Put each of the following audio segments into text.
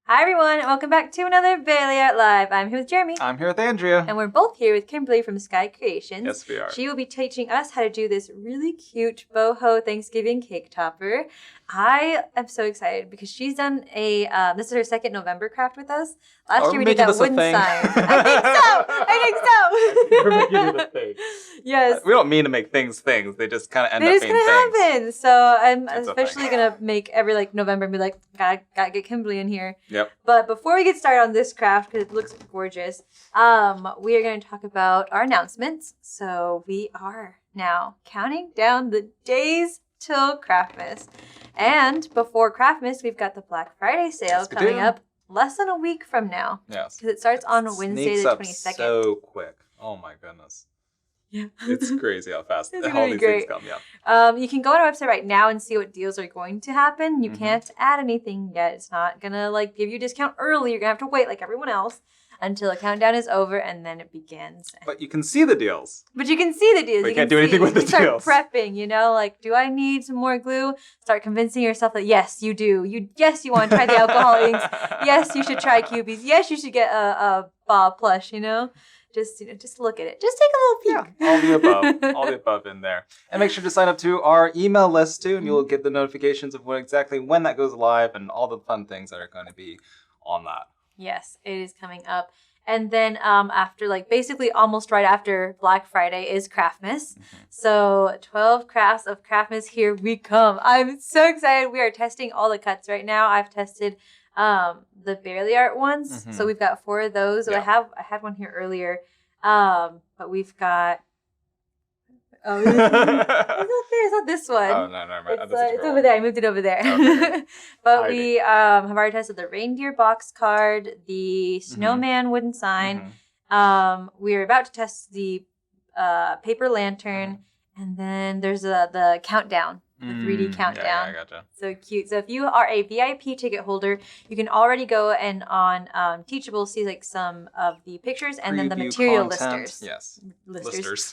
Hi everyone, and welcome back to another Bailey Art Live. I'm here with Jeremy. I'm here with Andrea. And we're both here with Kimberly from Sky Creations. Yes, we are. She will be teaching us how to do this really cute Boho Thanksgiving cake topper. I am so excited because she's done this is her second November craft with us. Last year we did that wooden sign. I think so. We're making it a thing. Yes. We don't mean to make things. They just kind of end up being things. They just kind of happen. So I'm especially going to make every November and be like, gotta get Kimberly in here. Yep. But before we get started on this craft, because it looks gorgeous, we are going to talk about our announcements. So we are now counting down the days till Craftmas. And before Craftmas, we've got the Black Friday sale coming up less than a week from now. Yes. Because it starts on Wednesday the 22nd. So quick. Oh my goodness. Yeah. It's crazy how fast It's all these great. things come. Yeah. You can go on our website right now and see what deals are going to happen. You can't add anything yet. It's not going to give you a discount early. You're going to have to wait like everyone else until the countdown is over and then it begins. But you can see the deals. But you can see the deals. But you can't do anything with the deals. Start prepping, do I need some more glue? Start convincing yourself that yes, you do. Yes, you want to try the alcohol inks. Yes, you should try cubies. Yes, you should get a Bob plush, Just look at it. Just take a little peek. Yeah, all the above in there. And make sure to sign up to our email list too, and you'll get the notifications of when that goes live and all the fun things that are going to be on that. Yes, it is coming up. And then after, basically almost right after Black Friday is Craftmas. So 12 crafts of Craftmas, here we come. I'm so excited. We are testing all the cuts right now. I've tested the Barely Art ones. So we've got 4 of those. So Yeah. I had one here earlier. But we've got... Oh, it's not there. It's not this one. Oh, no. It's over there. I moved it over there. Okay. But we have already tested the reindeer box card, the snowman wooden sign. We're about to test the paper lantern. And then there's the countdown, the 3D countdown. Yeah, I gotcha. So cute. So if you are a VIP ticket holder, you can already go and on Teachable see some of the pictures and then the material listers. Yes. Lists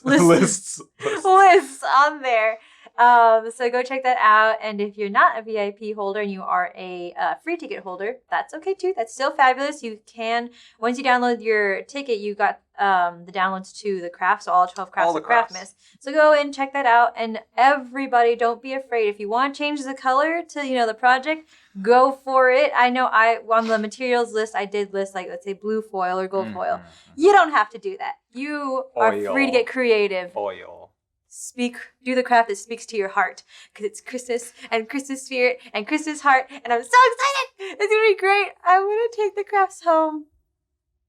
on there. So go check that out. And if you're not a VIP holder and you are a free ticket holder, that's okay too. That's still fabulous. You can, once you download your ticket, you got the downloads to the craft, so all 12 crafts of Craftmas. So go and check that out. And everybody, don't be afraid. If you want to change the color to, the project, go for it. I know on the materials list, I did list let's say blue foil or gold foil. You don't have to do that. You are free to get creative. Do the craft that speaks to your heart, because it's Christmas and Christmas spirit and Christmas heart, and I'm so excited. It's gonna be great. I'm gonna take the crafts home,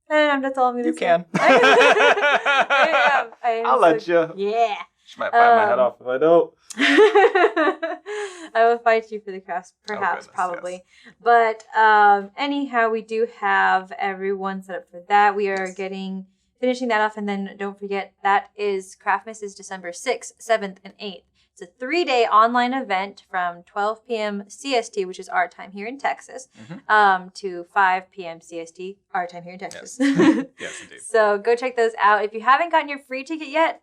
and that's all I'm gonna say. You can. I am I'll let you. Yeah. She might bite my head off if I don't. I will fight you for the crafts, perhaps, probably. Yes. But anyhow, we do have everyone set up for that. We are finishing that off, and then don't forget that is Craftmas is December 6th, 7th, and 8th. It's a 3-day online event from 12 p.m. CST, which is our time here in Texas, to 5 p.m. CST, our time here in Texas. Yes, indeed. So go check those out. If you haven't gotten your free ticket yet,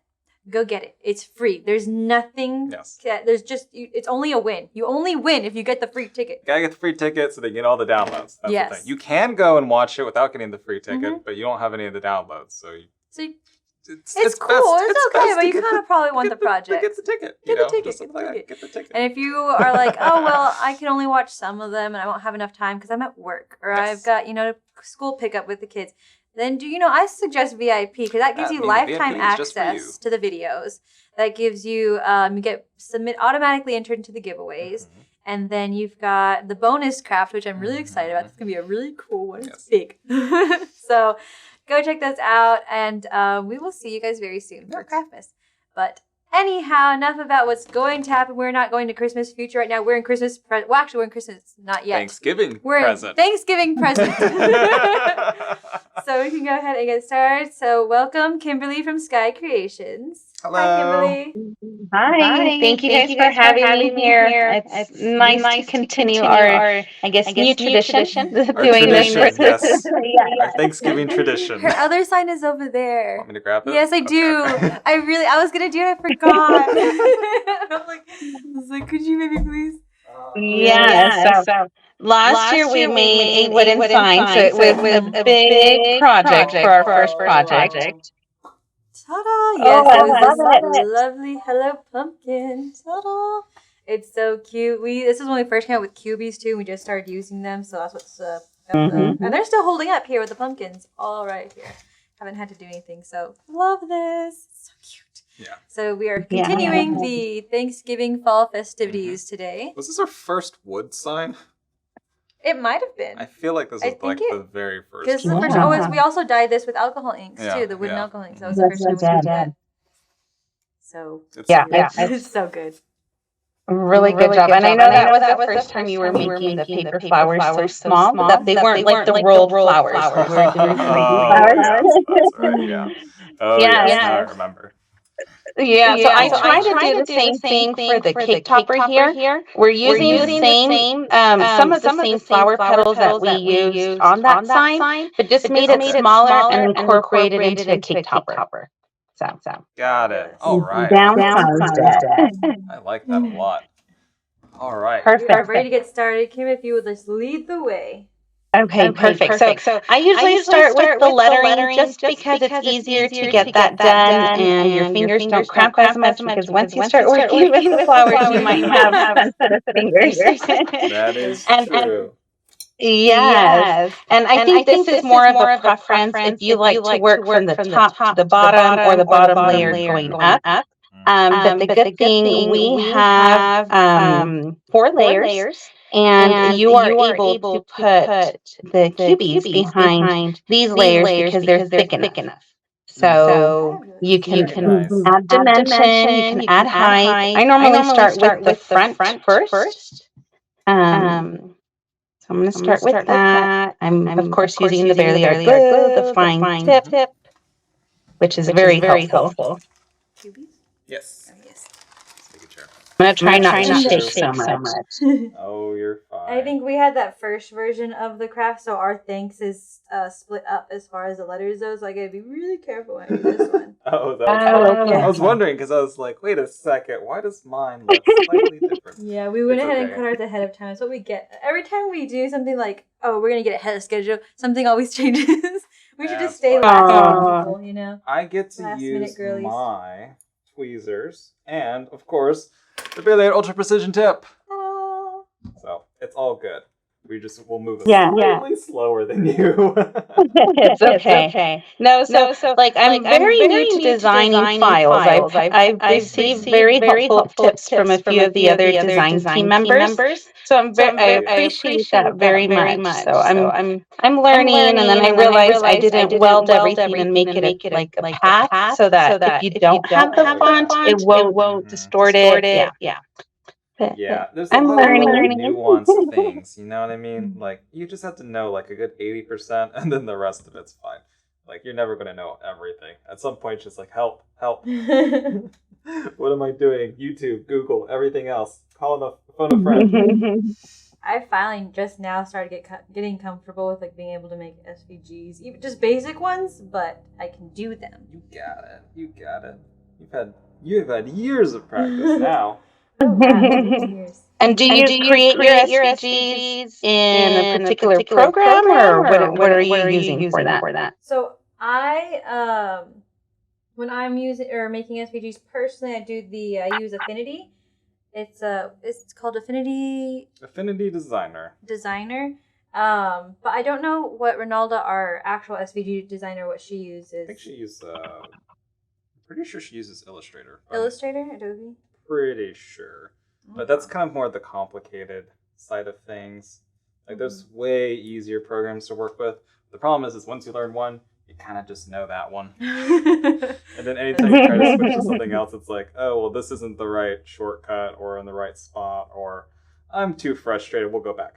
go get it. It's free. There's nothing. Yes. There's just, it's only a win. You only win if you get the free ticket. Gotta get the free ticket so they get all the downloads. That's Yes. the thing. You can go and watch it without getting the free ticket, but you don't have any of the downloads. So it's cool. It's okay, but you kind of probably want the project. Get the ticket. Get the ticket. And if you are like, oh, well, I can only watch some of them and I won't have enough time because I'm at work or I've got, school pickup with the kids, then I suggest VIP because that gives you lifetime access to the videos. That gives you, you get automatically entered into the giveaways. And then you've got the bonus craft, which I'm really excited about. It's going to be a really cool one. It's big. So go check those out, and we will see you guys very soon for Craftmas. But anyhow, enough about what's going to happen. We're not going to Christmas future right now. We're in Christmas. Actually, we're in Christmas. Not yet. Thanksgiving present. Thanksgiving present. So we can go ahead and get started. So welcome, Kimberly from Sky Creations. Hello. Hi, Kimberly. Hi. Thank you guys for having me here. It's nice to continue our, new tradition. Doing this. Yes. Yeah. Our Thanksgiving tradition. Her other sign is over there. Want me to grab it? Yes, I do. I was going to do it. I forgot. I was like, could you maybe please? Yeah. So last year we made a wooden sign, so it was a big project for our first project. Ta-da! Yes, Oh, I it was this love it. lovely Hello Pumpkin. Ta-da! It's so cute. This is when we first came out with cubies too. We just started using them, so that's what's and they're still holding up here with the pumpkins all right here. Haven't had to do anything, so love this. It's so cute. Yeah. So we are continuing the Thanksgiving fall festivities today. Was this our first wood sign? It might have been. I feel like this was like the very first. Because the first we also dyed this with alcohol inks too, the wooden alcohol inks. That was the first time we did that. So it's so good. Really good job. And I know that was the first time you were making the paper flowers so small that they weren't like the rolled flowers. That's right, yeah. Oh, yes. Now I remember. Yeah, so I try to do the same thing for the cake topper here. We're using the same, some of the same flower petals that we used on that sign, but just made it smaller and incorporated into a cake topper. So. Got it. All right. Downsized it. I like that a lot. All right. Perfect. We are ready to get started. Kim, if you would just lead the way. Okay, perfect. So I usually start with the lettering just because it's easier to get that done and your fingers don't cramp as much because once you start working with the flowers, you might have sensitive fingers. That is true. Yes. And I think this is more of a preference if you like to work from the top to the bottom or the bottom layer going up. But the good thing, we have 4 layers. And you are able to put the cubies behind these layers because they're thick enough. So you can add dimension, you can add height. I normally start with the front first. So I'm going to start with that. I'm of course using the Barrier glue, the fine tip, which is very helpful. Cubies? Yes. I'm going to try not to shake so much. Oh, you're fine. I think we had that first version of the craft, so our thanks is split up as far as the letters though, so I gotta be really careful when I do this one. I was wondering because I was like, wait a second, why does mine look slightly different? Yeah, we went ahead and cut ours ahead of time. That's what we get. Every time we do something like, oh, we're gonna get ahead of schedule, something always changes. We should just stay last minute people, you know? I get to use my tweezers and, of course, the Barrier Ultra Precision Tip. Oh. So it's all good. We'll move slightly slower than you. It's okay. No, so like I'm very new to designing files. I've received very helpful tips from a few of the other design team members. So I appreciate that very much. So I'm learning, and then I realized I didn't weld everything and make it like a path so that if you don't have the font, it won't distort it. Yeah, there's a lot of nuanced things, you know what I mean? Like, you just have to know, like, a good 80%, and then the rest of it's fine. Like, you're never going to know everything. At some point, it's just like, help. What am I doing? YouTube, Google, everything else. Phone a friend. I finally just now started getting comfortable with, like, being able to make SVGs. Even just basic ones, but I can do them. You got it. You've had years of practice now. And do you create your SVGs in a particular program, or what are you using for that? So I, when I'm using or making SVGs personally, I use Affinity. It's called Affinity Designer. But I don't know what Ronalda, our actual SVG designer, what she uses. I think she uses. I'm pretty sure she uses Illustrator. Adobe. Pretty sure, but that's kind of more the complicated side of things. Like, there's way easier programs to work with. The problem is once you learn one, you kind of just know that one. And then anytime you try to switch to something else, it's like, oh, well, this isn't the right shortcut or in the right spot, or I'm too frustrated. We'll go back.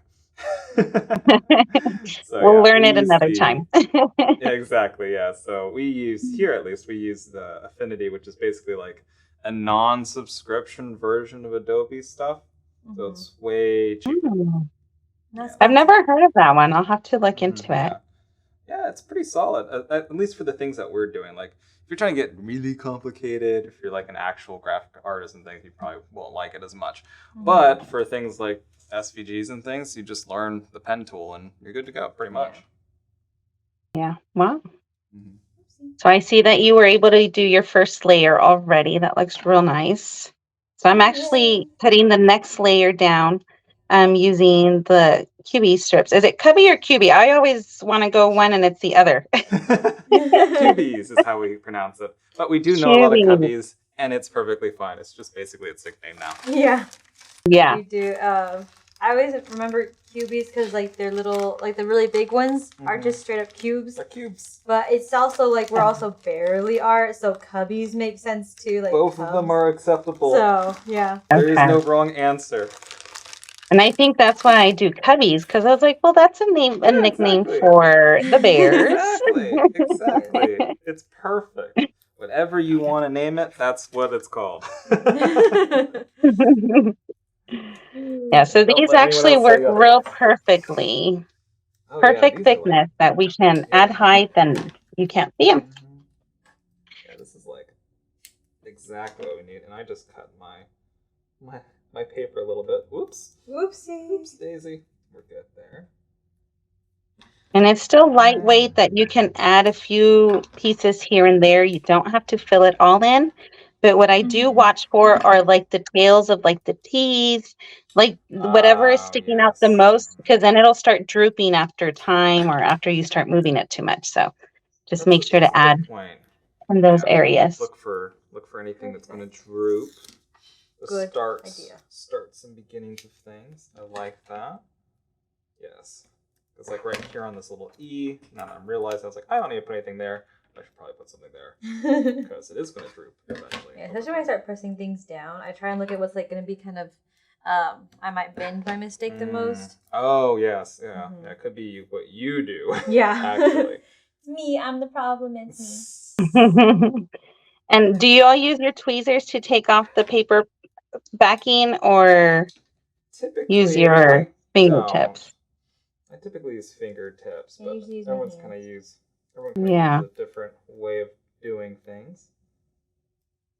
So, we'll learn it another time. Yeah, exactly. Yeah. So we use the Affinity, which is basically like a non-subscription version of Adobe stuff. So it's way cheaper. I've never heard of that one. I'll have to look into it. Yeah, it's pretty solid, at least for the things that we're doing. Like, If you're trying to get really complicated, if you're like an actual graphic artist and things, you probably won't like it as much. But for things like SVGs and things, you just learn the pen tool and you're good to go, pretty much. Yeah. Wow. So I see that you were able to do your first layer already. That looks real nice. So I'm actually putting the next layer down using the QB strips. Is it cubby or QB? I always want to go one and it's the other. QBs is how we pronounce it. But we do know a lot of cubbies, and it's perfectly fine. It's just basically its nickname now. Yeah. Yeah. We do. I always remember cubies because like they're little, like the really big ones are just straight up cubes. They're cubes. But it's also like we're also barely art, so cubbies make sense too. Like both of them are acceptable. So yeah. There is no wrong answer. And I think that's why I do cubbies, because I was like, well, that's a nickname for the bears. Exactly. It's perfect. Whatever you want to name it, that's what it's called. Yeah, so these actually work real perfectly. Perfect thickness that we can add height and you can't see them. Yeah, this is like exactly what we need. And I just cut my paper a little bit. Whoops. Whoopsie. Oops, Daisy. We're good there. And it's still lightweight that you can add a few pieces here and there. You don't have to fill it all in. But what I do watch for are like the tails of like the teeth, like whatever is sticking out the most, because then it'll start drooping after time or after you start moving it too much. So just make sure to add in those areas. Look for anything that's going to droop. Good idea. Starts and beginnings of things. I like that. Yes. It's like right here on this little E. Now that I'm realizing, I was like, I don't need to put anything there. I should probably put something there because it is going to droop eventually. Yeah, especially when I start pressing things down, I try and look at what's like going to be kind of. I might bend by mistake the most. Oh yes, yeah. That could be what you do. Yeah. Actually. It's me. I'm the problem. It's me. And do you all use your tweezers to take off the paper backing, or use your fingertips? I typically use fingertips, but everyone's kind of a different way of doing things.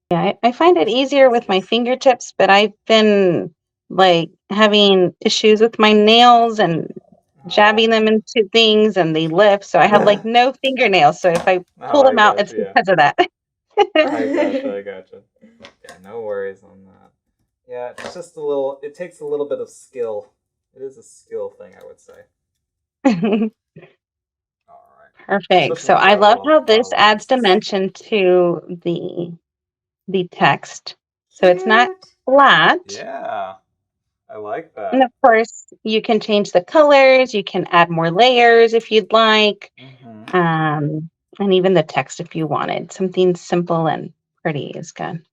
Yeah, I find it easier with my fingertips, but I've been like having issues with my nails and jabbing them into things and they lift, so I have like no fingernails. So if I pull them out, it's because of that. I gotcha. Yeah, no worries on that. Yeah, it's just it takes a little bit of skill. It is a skill thing, I would say. All right. Perfect. So I love how this adds dimension to the text. So it's not flat. Yeah, I like that. And of course, you can change the colors. You can add more layers if you'd like. And even the text if you wanted. Something simple and pretty is good.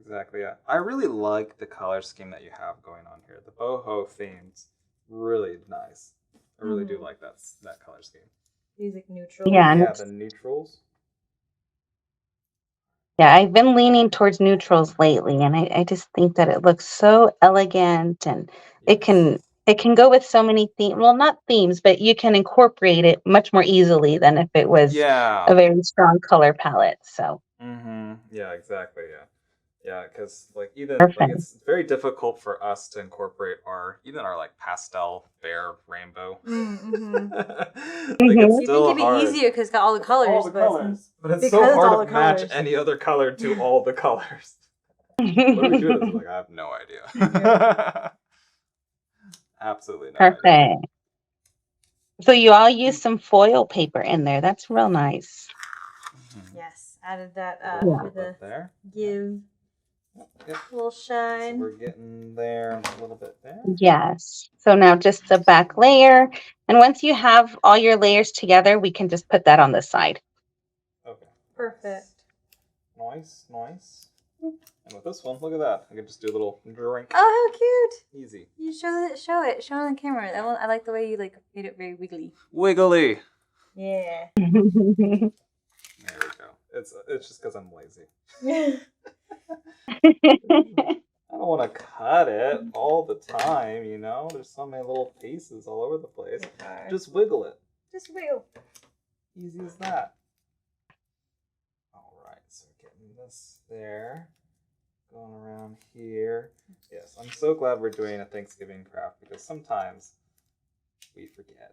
Exactly, yeah. I really like the color scheme that you have going on here. The boho theme's really nice. I really do like that color scheme. These like neutrals. Yeah, the neutrals. Yeah, I've been leaning towards neutrals lately, and I just think that it looks so elegant, and it can go with so many themes. Well, not themes, but you can incorporate it much more easily than if it was a very strong color palette. So. Yeah, exactly. Yeah, because like it's very difficult for us to incorporate our like pastel, bare, rainbow. It's still you think it'd be easier because it's got all the colors. But it's so hard to match any other color to all the colors. What do we do? Like, I have no idea. Absolutely no idea. So you all use some foil paper in there. That's real nice. Yes, added that for the give. Yep. A little shine. So we're getting there a little bit there. Yes. So now just the back layer. And once you have all your layers together, we can just put that on the side. Okay. Perfect. Nice. And with this one, look at that. I can just do a little drink. Oh, how cute. Easy. You show it on the camera. I like the way you like made it very wiggly. Wiggly. Yeah. There we go. It's just because I'm lazy. I don't want to cut it all the time, you know? There's so many little pieces all over the place. Just wiggle it. Just wiggle. Easy as that. All this there. Going around here. Yes, I'm so glad we're doing a Thanksgiving craft because sometimes we forget.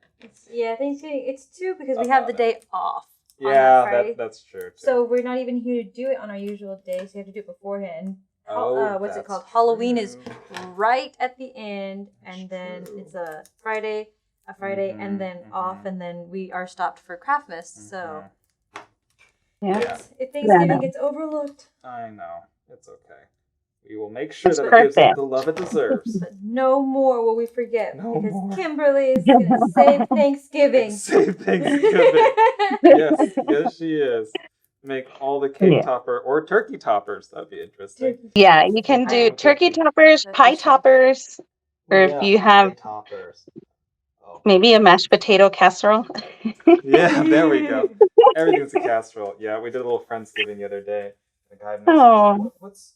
Yeah, Thanksgiving. It's too because we have the day off. Yeah, that's true too. So we're not even here to do it on our usual day, so you have to do it beforehand. What's it called? True. Halloween is right at the end, and then it's a Friday, and then off, and then we are stopped for Craftmas. So if Thanksgiving gets overlooked, I know. It's okay. We will make sure that it gives it the love it deserves. But no more will we forget because Kimberly is going to save Thanksgiving. Save Thanksgiving. Yes, she is. Make all the cake topper or turkey toppers. That'd be interesting. Yeah, you can do turkey toppers, pie toppers, or if you have maybe a mashed potato casserole. Yeah, there we go. Everything's a casserole. Yeah, we did a little Friendsgiving the other day. The guy mentioned, what's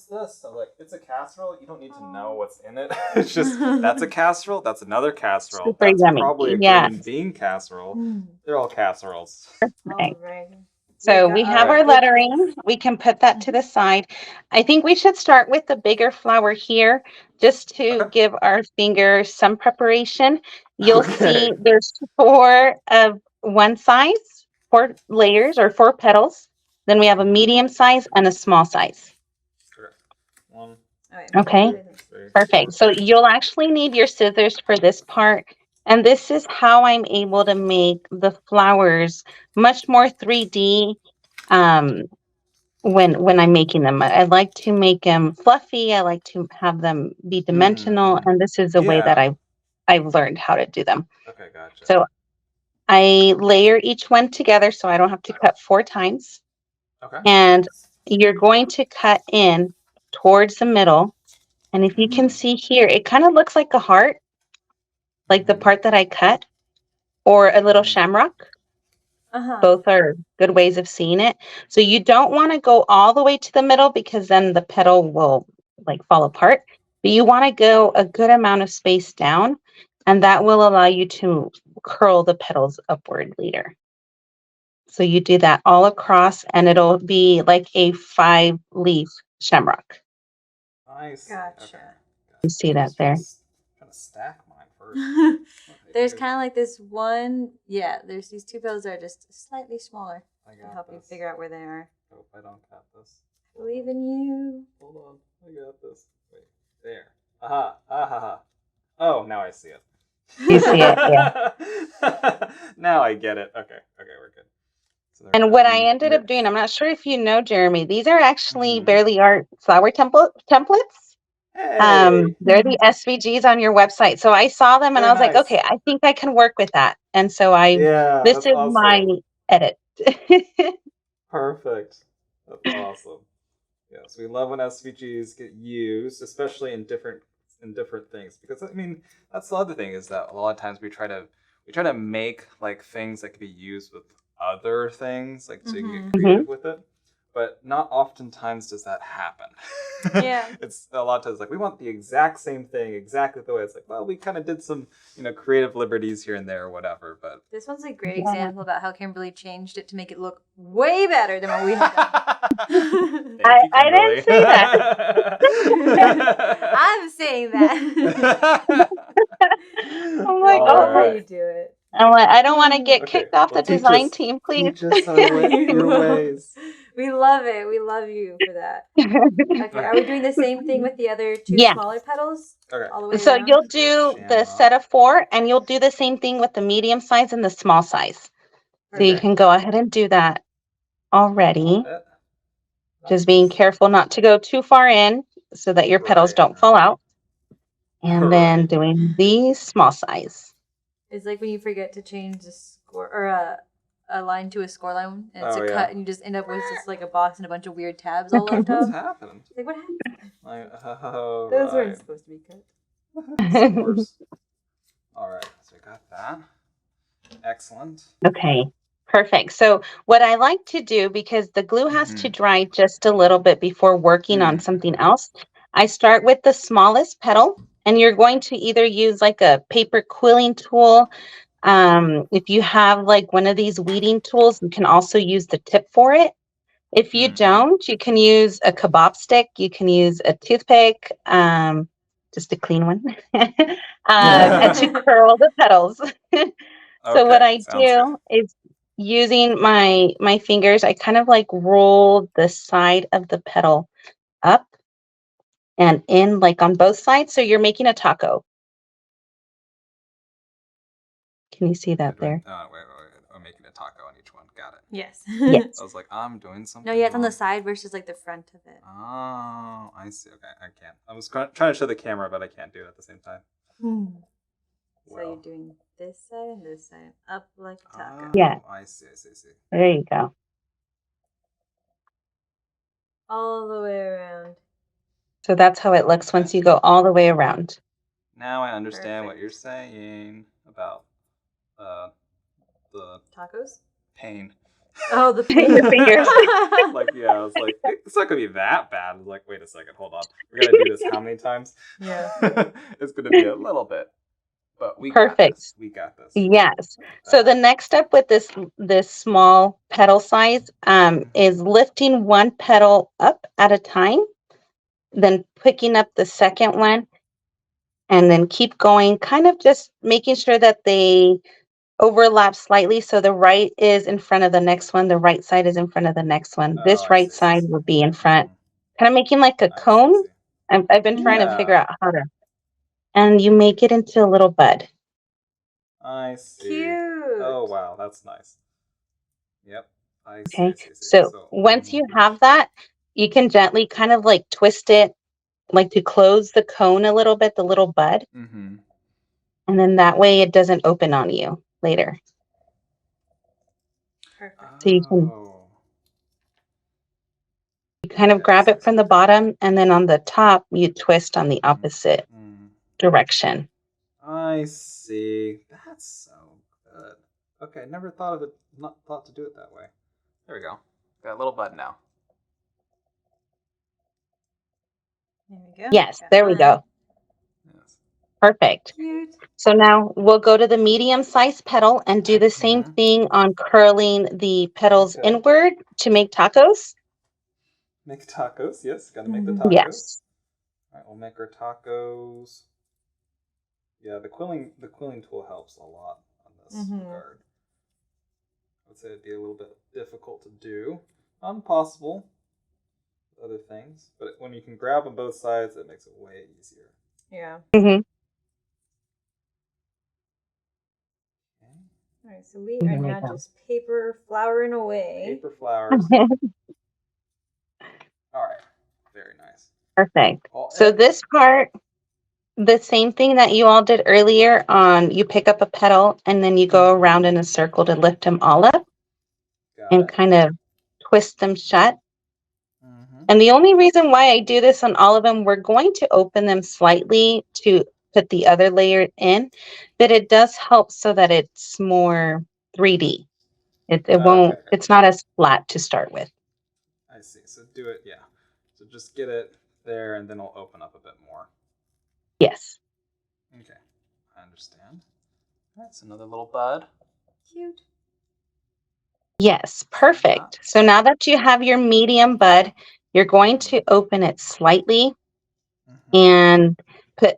this? I'm like, it's a casserole. You don't need to know what's in it. It's just, that's a casserole. That's another casserole. Super that's yummy. Probably a green bean casserole. They're all casseroles. Right. So we have our lettering. We can put that to the side. I think we should start with the bigger flower here just to give our fingers some preparation. You'll see there's 4 of one size, 4 layers or 4 petals. Then we have a medium size and a small size. Okay, perfect. So you'll actually need your scissors for this part. And this is how I'm able to make the flowers much more 3D when I'm making them. I like to make them fluffy. I like to have them be dimensional. And this is the way that I've learned how to do them. Okay, gotcha. So I layer each one together so I don't have to cut 4 times. Okay. And you're going to cut in towards the middle. And if you can see here, it kind of looks like a heart, like the part that I cut, or a little shamrock. Both are good ways of seeing it. So you don't want to go all the way to the middle because then the petal will like fall apart. But you want to go a good amount of space down, and that will allow you to curl the petals upward later. So you do that all across, and it'll be like a 5-leaf shamrock. Nice. Gotcha. Okay. You see that there? Trying to stack mine first. There's kind of like this one. Yeah, there's these 2 petals that are just slightly smaller. To help you figure out where they are. Hope I don't cut this. I believe in you. Hold on. I got this. Wait. There. Aha. Oh, now I see it. You see it, yeah. Now I get it. Okay, we're good. So and what I ended up doing, I'm not sure if you know, Jeremy, these are actually Barely Art flower templates. Hey. They're the SVGs on your website. So I saw them and I was like, okay, I think I can work with that. And so this is awesome. My edit. Perfect. That's awesome. Yes, we love when SVGs get used, especially in different things, because I mean that's the other thing is that a lot of times we try to make like things that can be used with other things, like so you can get creative with it. But not oftentimes does that happen. Yeah. It's a lot of times like we want the exact same thing, exactly the way. It's like, well, we kind of did some, creative liberties here and there or whatever. But this one's a great example about how Kimberly changed it to make it look way better than what we had done. I didn't say that. I'm saying that. I'm like, how you do it. I'm like, I don't want to get kicked off the design team, please. Teach us your ways. We love it. We love you for that. Okay, are we doing the same thing with the other 2 smaller petals? Okay. All the way so around? You'll do the set of 4, and you'll do the same thing with the medium size and the small size. So you can go ahead and do that already. Just being careful not to go too far in so that your petals don't fall out. And then doing the small size. It's like when you forget to change the score or a line to a score line, and it's a cut, and you just end up with just like a box and a bunch of weird tabs all on top. What's happened? Like, what happened? Those weren't supposed to be cut. All right, so I got that. Excellent. Okay, perfect. So what I like to do, because the glue has to dry just a little bit before working on something else, I start with the smallest petal, and you're going to either use like a paper quilling tool. If you have like one of these weeding tools, you can also use the tip for it. If you don't, you can use a kebab stick. You can use a toothpick, just a clean one, and to curl the petals. So what Okay, I sounds good. do is using my fingers, I kind of like roll the side of the petal up and in, like on both sides. So you're making a taco. Can you see that there? Wait. I'm making a taco on each one. Got it. Yes. Yes. I was like, I'm doing something. No, yeah, it's on the wrong. side versus like the front of it. Oh, I see. Okay, I can't. I was trying to show the camera, but I can't do it at the same time. So you're doing this side and this side, up like a taco. Yeah. I see. There you go. All the way around. So that's how it looks once you go all the way around. Now I understand what you're saying about the tacos. pain. Oh, the pain. Your fingers. Like, yeah, I was like, it's not gonna be that bad. I was like, wait a second, hold on. We're gonna do this how many times? Yeah. It's gonna be a little bit, but we Perfect. got this. We got this. Yes. So the next step with this small petal size is lifting one petal up at a time, then picking up the second one, and then keep going, kind of just making sure that they overlap slightly. So the right is in front of the next one, the right side is in front of the next one. This right side will be in front, kind of making like a cone. I've been trying to figure out how to, and you make it into a little bud. I see. Cute. Oh wow, that's nice. Yep. I see. Okay. So once you have that, you can gently kind of like twist it, like to close the cone a little bit, the little bud. Mm-hmm. And then that way it doesn't open on you later. Perfect. So you kind of grab it from the bottom, and then on the top, you twist on the opposite direction. I see. That's so good. Okay, never thought of it. Not thought to do it that way. There we go. Got a little bud now. There we go. Yes, there we go. Yes. Perfect. Cute. So now we'll go to the medium-sized petal and do the same thing on curling the petals inward to make tacos. Make tacos, yes. Gotta make the tacos. Yes. All right, we'll make our tacos. Yeah, the quilling tool helps a lot on this regard. I would say it'd be a little bit difficult to do. Not impossible. Other things, but when you can grab on both sides, it makes it way easier. Yeah. Mm-hmm. All right, so we are now just paper flouring away. Paper flowers. All right, very nice. Perfect. So this part, the same thing that you all did earlier on, you pick up a petal and then you go around in a circle to lift them all up and kind of twist them shut. And the only reason why I do this on all of them, we're going to open them slightly to put the other layer in, but it does help so that it's more 3D. It won't, it's not as flat to start with. I see. So do it, yeah. So just get it there and then it'll open up a bit more. Yes. Okay, I understand. That's another little bud. Cute. Yes, perfect. So now that you have your medium bud, you're going to open it slightly and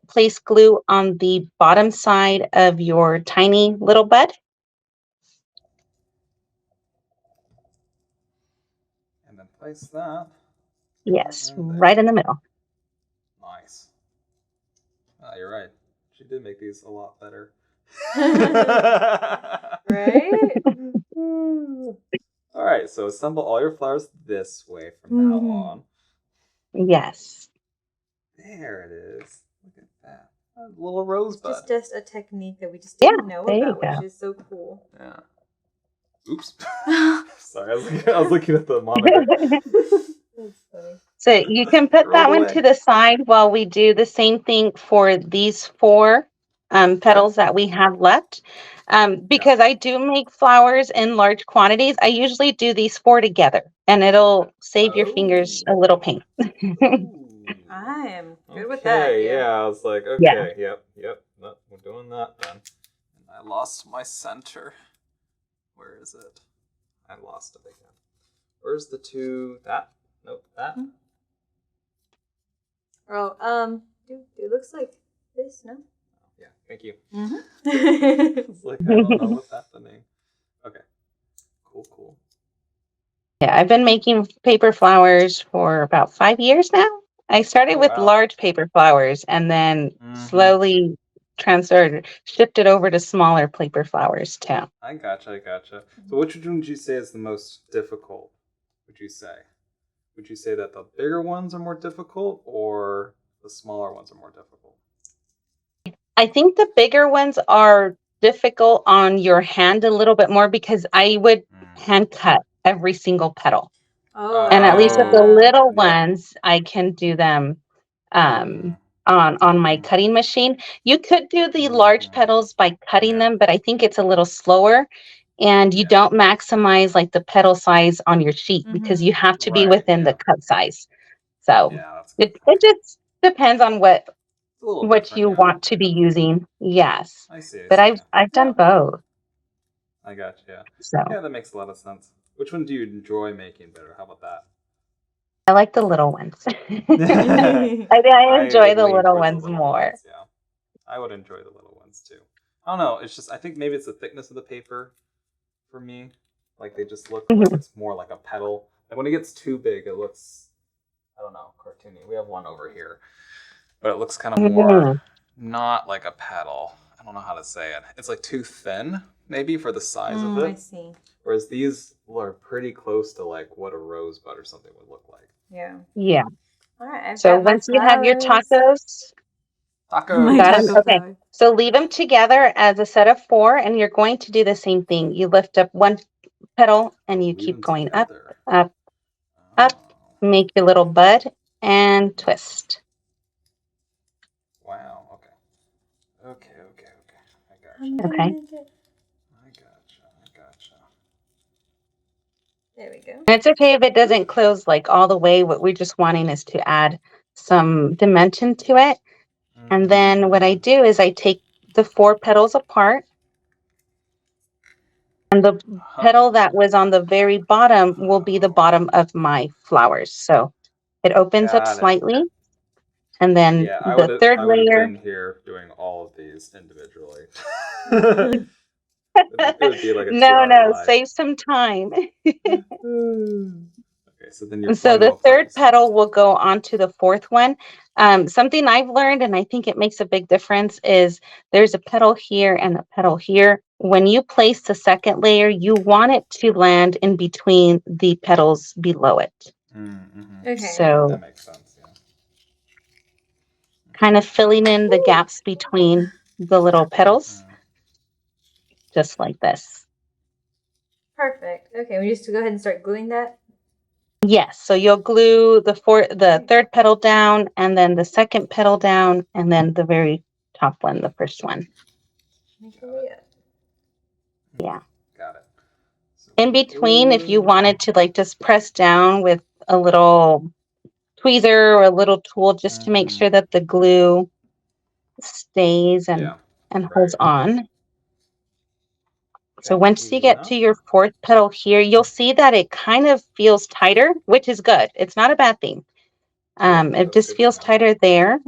place glue on the bottom side of your tiny little bud. And then place that. Yes, right in the middle. Nice. Oh, you're right. She did make these a lot better. Right? All right, so assemble all your flowers this way from now on. Yes. There it is. Look at that. A little rosebud. It's just a technique that we just didn't know about, which is so cool. Yeah. Oops. Sorry, I was looking at the monitor. That's funny. So you can put that one to the side while we do the same thing for these 4 petals that we have left. Because I do make flowers in large quantities, I usually do these 4 together, and it'll save your fingers a little pain. I am good with that. Yeah, I was like, okay, yep. No, we're doing that then. And I lost my center. Where is it? I lost it again. Where's the two? That? Nope, that. Oh, it looks like this, no? Yeah, thank you. Mm-hmm. It's like, I don't know what's happening. Okay, cool. Yeah, I've been making paper flowers for about 5 years now. I started with large paper flowers and then slowly shifted over to smaller paper flowers too. I gotcha. So which one would you say is the most difficult, would you say? Would you say that the bigger ones are more difficult or the smaller ones are more difficult? I think the bigger ones are difficult on your hand a little bit more because I would hand cut every single petal. Oh, And at least with the little yeah. ones, I can do them on my cutting machine. You could do the large petals by cutting them, but I think it's a little slower. And you don't maximize like the petal size on your sheet because you have to be within the cut size. So it just depends on what you want to be using. Yes. I see. But I've done both. I got you. So yeah, that makes a lot of sense. Which one do you enjoy making better? How about that? I like the little ones. I enjoy the little ones more. Yeah, I would enjoy the little ones too. I don't know. It's just I think maybe it's the thickness of the paper for me. Like they just look like it's more like a petal. Like when it gets too big, it looks I don't know, cartoony. We have one over here, but it looks kind of more not like a petal. I don't know how to say it. It's like too thin, maybe for the size of it. I see. Whereas these are pretty close to like what a rosebud or something would look like. Yeah. Yeah. All right. So once you have your tacos, okay. So leave them together as a set of 4, and you're going to do the same thing. You lift up one petal, and you keep going up, make your little bud, and twist. Wow. Okay. I got you. Okay. I gotcha. There we go. And it's okay if it doesn't close like all the way. What we're just wanting is to add some dimension to it. And then what I do is I take the 4 petals apart. And the petal that was on the very bottom will be the bottom of my flowers. So it opens up slightly. And then the third layer. I would have been here doing all of these individually. It would be like a no, save some time. Okay, so then so the third petal will go onto the 4th one. Something I've learned, and I think it makes a big difference, is there's a petal here and a petal here. When you place the second layer, you want it to land in between the petals below it. Okay. So that makes sense. Yeah. Kind of filling in the gaps between the little petals, just like this. Perfect. Okay, we just go ahead and start gluing that. Yes, so you'll glue the 3rd petal down, and then the 2nd petal down, and then the very top one, the first one. Yeah. Got it. So in between, if you wanted to like just press down with a little tweezer or a little tool just to make sure that the glue stays and holds on. So once you get to your 4th petal here, you'll see that it kind of feels tighter, which is good. It's not a bad thing. It just feels tighter there.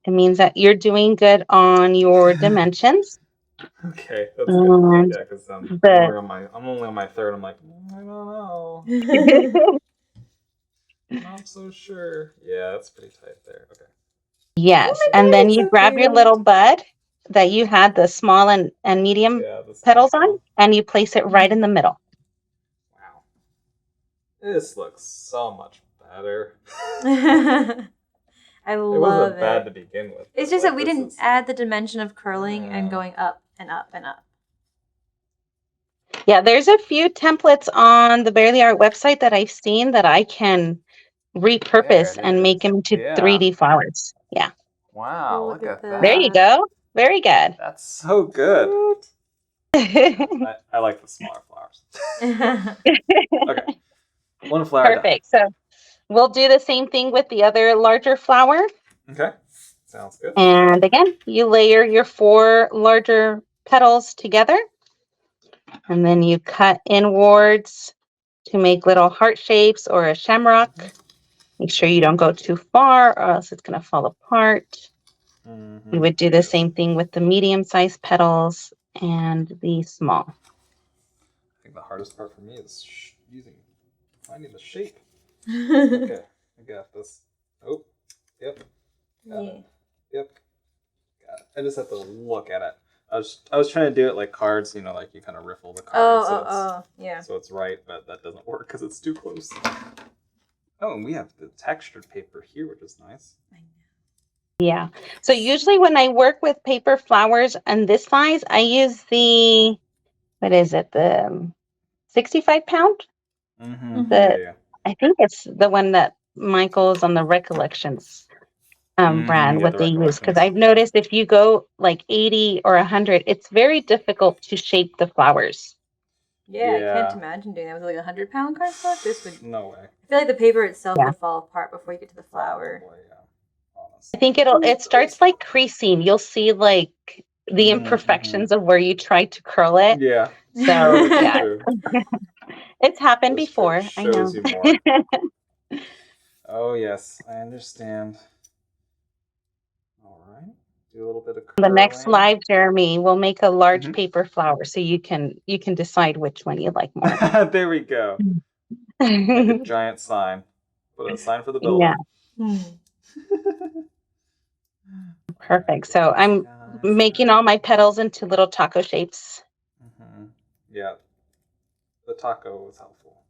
It means that you're doing good on your dimensions. Okay, that's good. Yeah, because I'm only on my 3rd. I'm like, I don't know. Not so sure. Yeah, that's pretty tight there. Okay. Yes, and then you grab your little bud that you had the small and medium petals on, and you place it right in the middle. Wow. This looks so much better. I love it. It wasn't bad to begin with. It's just that we didn't add the dimension of curling and going up and up and up. Yeah, there's a few templates on the Barely Art website that I've seen that I can repurpose and make them into 3D flowers. Yeah. Wow, look at that. There you go. Very good. That's so good. I like the smaller flowers. Okay. One flower. Perfect. So we'll do the same thing with the other larger flower. Okay. Sounds good. And again, you layer your 4 larger petals together. And then you cut inwards to make little heart shapes or a shamrock. Make sure you don't go too far or else it's going to fall apart. We would do the same thing with the medium-sized petals and the small. I think the hardest part for me is finding the shape. Okay, I got this. Oh, yep. Got it. Yep. Got it. I just have to look at it. I was trying to do it like cards, like you kind of riffle the cards. Yeah. So it's right, but that doesn't work because it's too close. Oh, and we have the textured paper here, which is nice. Yeah. So usually when I work with paper flowers and this size, I use the, what is it? The 65 pound? Yeah. I think it's the one that Michael's on the Recollections brand, what they use. Because I've noticed if you go like 80 or 100, it's very difficult to shape the flowers. Yeah, I can't imagine doing that with like 100-pound cardstock. This would. No way. I feel like the paper itself would fall apart before you get to the flower. Probably, yeah. I think it starts like creasing. You'll see like the imperfections of where you try to curl it. Yeah. So yeah, it's happened before. I know. You more. Oh yes, I understand. All right, do a little bit of curling. The next live, Jeremy, we'll make a large paper flower so you can decide which one you like more. There we go. Make a giant sign. Put a sign for the building. Yeah. Perfect. So I'm making all my petals into little taco shapes. Yeah. The taco was helpful.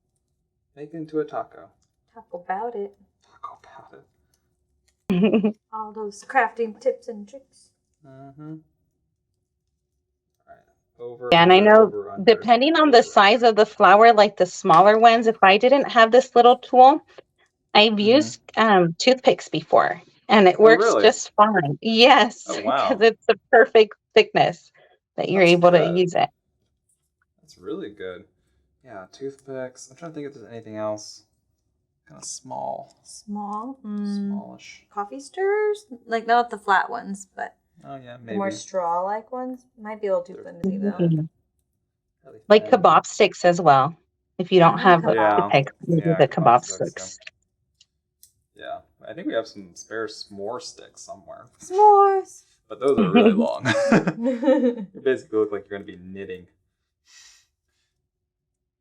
Make it into a taco. Talk about it. Talk about it. All those crafting tips and tricks. All right. Over. Yeah, and I know depending on the size of the flower, like the smaller ones, if I didn't have this little tool, I've used toothpicks before. And it works just fine. Yes, because it's the perfect thickness that you're able to use it. That's really good. Yeah, toothpicks. I'm trying to think if there's anything else. Kind of small. Smallish. Coffee stirrers? Like not the flat ones, but maybe. The more straw-like ones. Might be a little too flimsy though. Like kebab sticks as well. If you don't have toothpicks, maybe the kebab sticks. Yeah, I think we have some spare s'more sticks somewhere. S'mores! But those are really long. You basically look like you're going to be knitting.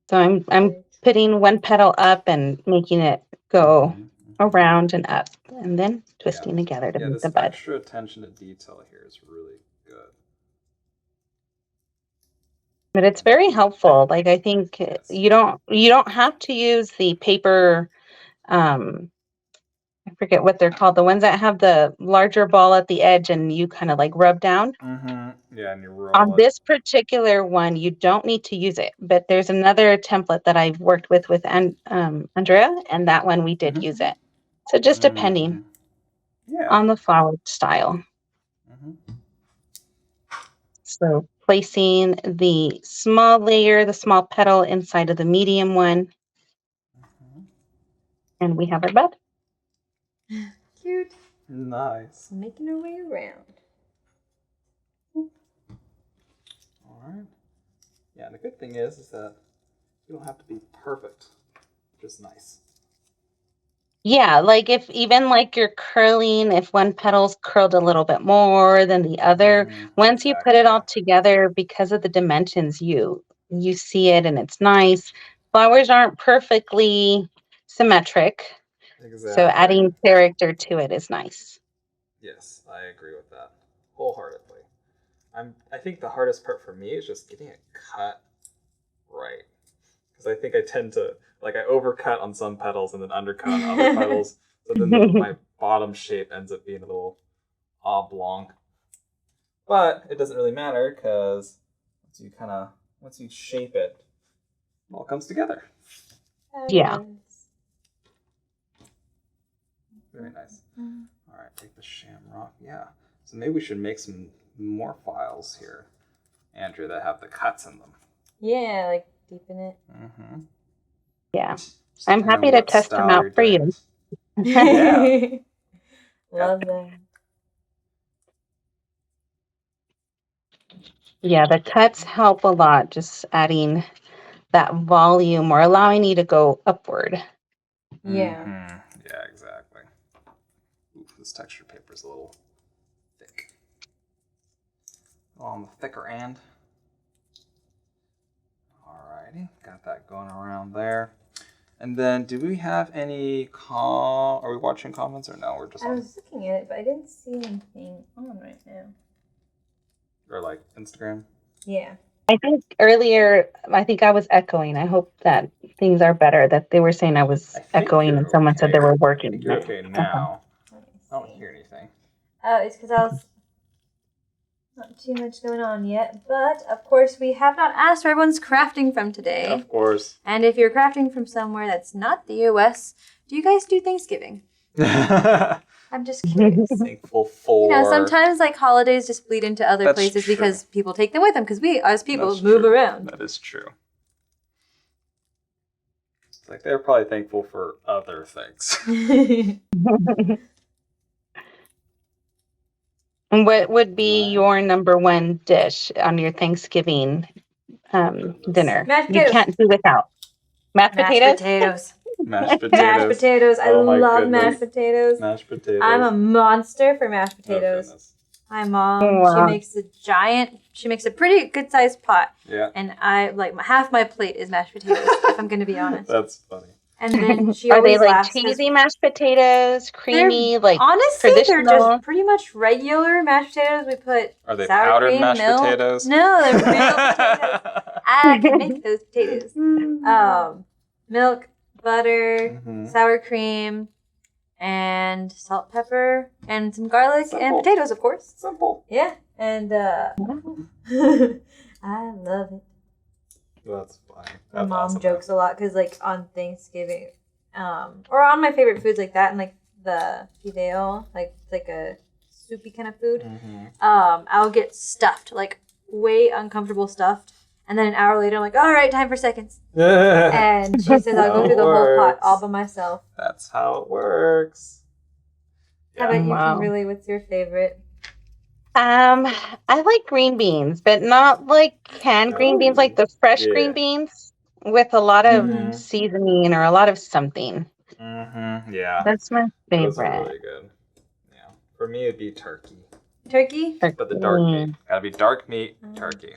So I'm putting one petal up and making it go around and up, and then twisting together to make the bud. Extra attention to detail here is really good. But it's very helpful. Like I think you don't have to use the paper. I forget what they're called. The ones that have the larger ball at the edge and you kind of like rub down. Yeah, and you roll on this particular one, you don't need to use it. But there's another template that I've worked with Andrea, and that one we did use it. So just depending on the flower style. So placing the small layer, the small petal inside of the medium one. And we have our bud. Cute. Nice. Making our way around. All right. Yeah, and the good thing is that you don't have to be perfect. Just nice. Yeah, like if even like you're curling, if one petal's curled a little bit more than the other, once you put it all together, because of the dimensions, you see it and it's nice. Flowers aren't perfectly symmetric. Exactly. So adding character to it is nice. Yes, I agree with that wholeheartedly. I think the hardest part for me is just getting it cut right. Because I think I tend to, I overcut on some petals and then undercut on other petals. So then my bottom shape ends up being a little oblong. But it doesn't really matter because once you shape it, it all comes together. Yeah. Very nice. All right, take the shamrock. Yeah. So maybe we should make some more files here, Andrew, that have the cuts in them. Yeah, like deepen it. Yeah. I'm happy to test them out for you. Yeah. Love that. Yeah, the cuts help a lot, just adding that volume or allowing you to go upward. Yeah. Yeah, exactly. Ooh, this texture paper is a little thick. On the thicker end. Alrighty, got that going around there. And then, do we have any Are we watching comments or no? We're just I on. was looking at it, but I didn't see anything on right now. Or like Instagram? Yeah. I think earlier, I was echoing. I hope that things are better. That they were saying I was echoing, and someone said they were I working. think you're okay now. Let me I don't see. hear anything. Oh, it's because I was not too much going on yet. But of course, we have not asked where everyone's crafting from today. Of course. And if you're crafting from somewhere that's not the U.S., do you guys do Thanksgiving? I'm just curious. Thankful for. You know, sometimes like holidays just bleed into other That's places true. because people take them with them because we, as people, That's move true. around. That is true. It's like they're probably thankful for other things. And what would be your number one dish on your Thanksgiving dinner? Mashed You potatoes. can't do without mashed potatoes. Potatoes. Mashed potatoes. Mashed potatoes. I Oh my love goodness. mashed potatoes. Mashed potatoes. I'm a monster for mashed Oh, potatoes. goodness. My mom, Wow. she makes a pretty good sized pot. Yeah. And I like half my plate is mashed potatoes, if I'm going to be honest. That's funny. And then she Are they always like laughs 'cause cheesy mashed potatoes, creamy, like honestly, they're traditional? just pretty much regular mashed potatoes. We put Are they sour powdered cream, mashed milk. potatoes? No, they're real potatoes. I can make those potatoes. Milk, butter, Mhm. sour cream, and salt, pepper, and some garlic and Simple. potatoes, of course. Simple. Yeah, and I love it. That's fine. My That's mom awesome. jokes a lot because, like, on Thanksgiving, or on my favorite foods like that, and like the fideo, like a soupy kind of food. Mhm. I'll get stuffed, like way uncomfortable stuffed, and then an hour later, I'm like, all right, time for seconds. And she says I'll go through the whole pot all by myself. That's how it works. How about you, Wow. Kimberly? What's your favorite? I like green beans, but not like canned green beans, like the fresh Yeah. green beans with a lot of Mhm. seasoning or a lot of something. Mm-hmm. Yeah. That's my Those are favorite. really good. Yeah. For me, it'd be turkey. Turkey? But the dark meat. Gotta be dark meat, turkey.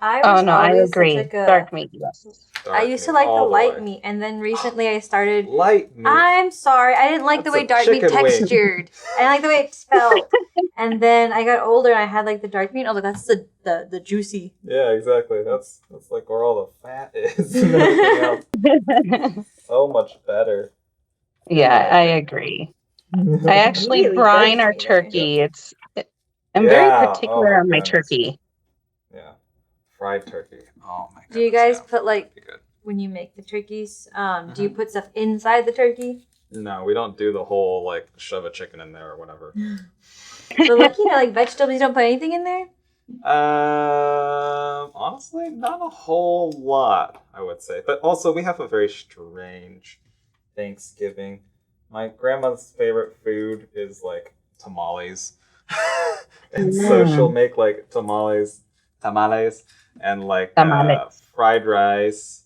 I Oh was no, I always agree. such like a. Dark meat, yes. I used to like the light meat, and then recently I started. Light meat. I'm sorry, I didn't like the That's way a dark meat chicken wing. textured. I didn't like the way it felt. And then I got older and I had like the dark meat. I was like, that's the juicy. Yeah, exactly. That's like where all the fat is and everything else. So much better. Yeah, I agree. I actually Really brine bugs our me there. turkey. I'm very Yeah. particular Oh, on my goodness. turkey. Yeah. Fried turkey. Oh my god. Do you guys put like Be good. when you make the turkeys? Do you put stuff inside the turkey? No, we don't do the whole like shove a chicken in there or whatever. But like like vegetables, you don't put anything in there. Honestly, not a whole lot, I would say. But also, we have a very strange Thanksgiving. My grandma's favorite food is like tamales, and so she'll make like tamales, and like fried rice,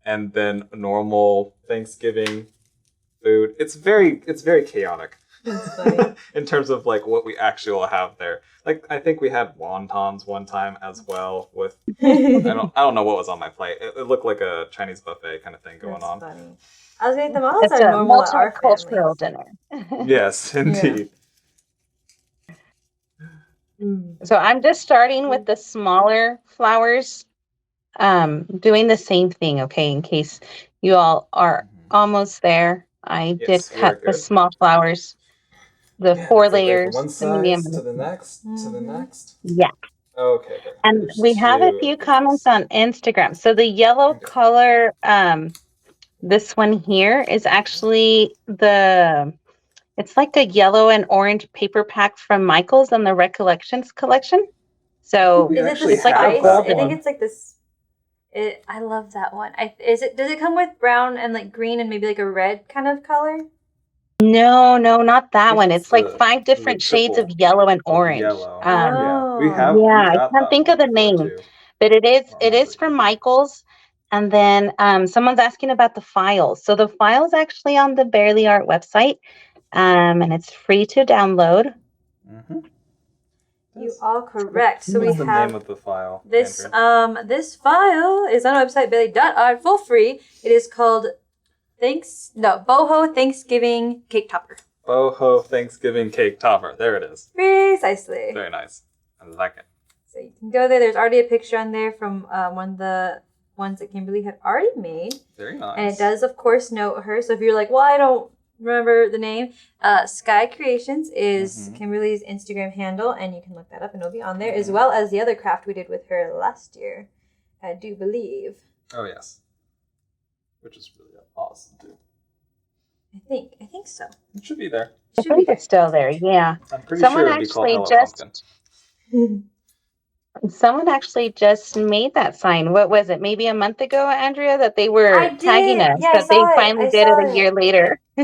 and then normal Thanksgiving food. It's very chaotic. That's funny. In terms of like what we actually will have there. Like I think we had wontons one time as well with I don't know what was on my plate. It looked like a Chinese buffet kind of thing going on. Funny. I was saying tamales It's are a normal at our multicultural family. dinner. Yes, indeed. So I'm just starting with the smaller flowers, doing the same thing, okay, in case you all are almost there. I Yes, did cut we're the good. small flowers, the Yeah, 4 it's like layers, from one the medium. size to the next, to the next. Yeah. Okay. Good. And There's we have a 2 few of comments these. on Instagram. So the yellow Okay. color, this one here is actually it's like a yellow and orange paper pack from Michael's on the Recollections collection. So We Is it actually the it's like a spice? gold I think one. it's like this. I love that one. Does it come with brown and like green and maybe like a red kind of color? No, not that one. It's It's like the- 5 different the shades of triple yellow and of orange. yellow. Oh. Yeah, we Yeah, I got can't that think one of the before, name, too. but it is Honestly. from Michael's. And then someone's asking about the files. So the file's actually on the Barely Art website, and it's free to download. Mm-hmm. You are correct. So we What's the have name of the file? this. Andrea? This file is on our website barely.art for free. It is called Boho Thanksgiving Cake Topper. Boho Thanksgiving Cake Topper. There it is. Precisely. Very nice. I like it. So you can go there. There's already a picture on there from one of the ones that Kimberly had already made. Very nice. And it does, of course, note her. So if you're like, well, I don't remember the name, Sky Creations is Kimberly's Instagram handle, and you can look that up and it'll be on there, as well as the other craft we did with her last year, I do believe. Oh, yes. Which is really awesome, too. I think so. It should be there. I think it's still there, yeah. I'm pretty Someone sure it would be called actually Hello just Pumpkin. Someone actually just made that sign. What was it? Maybe a month ago, Andrea, that they were tagging us. Yeah, that they finally did it a year later. I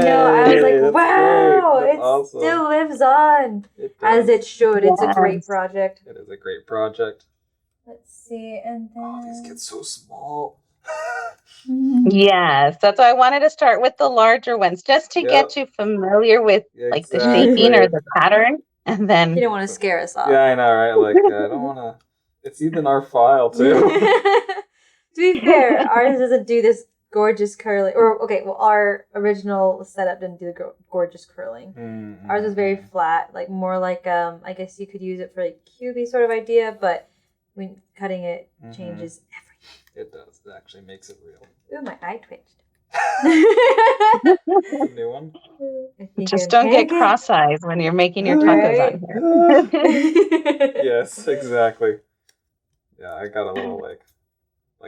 know. I was like, wow, it awesome. still lives on as it should. It's a great project. It is a great project. Let's see, and then oh, these get so small. Yes, that's why I wanted to start with the larger ones, just to get you familiar with like the shaping or the pattern, and then you don't want to scare us off. Yeah, I know, right? Like I don't want to. It's even our file too. To be fair, ours doesn't do this gorgeous curling. Or okay, well, our original setup didn't do the gorgeous curling. Mm-hmm. Ours was very flat, like more like I guess you could use it for like cubey sort of idea, but when cutting it changes everything. It does. It actually makes it real. Ooh, my eye twitched. A new one. Just don't get cross-eyed when you're making your tacos on here. Yes, exactly. Yeah, I got a little like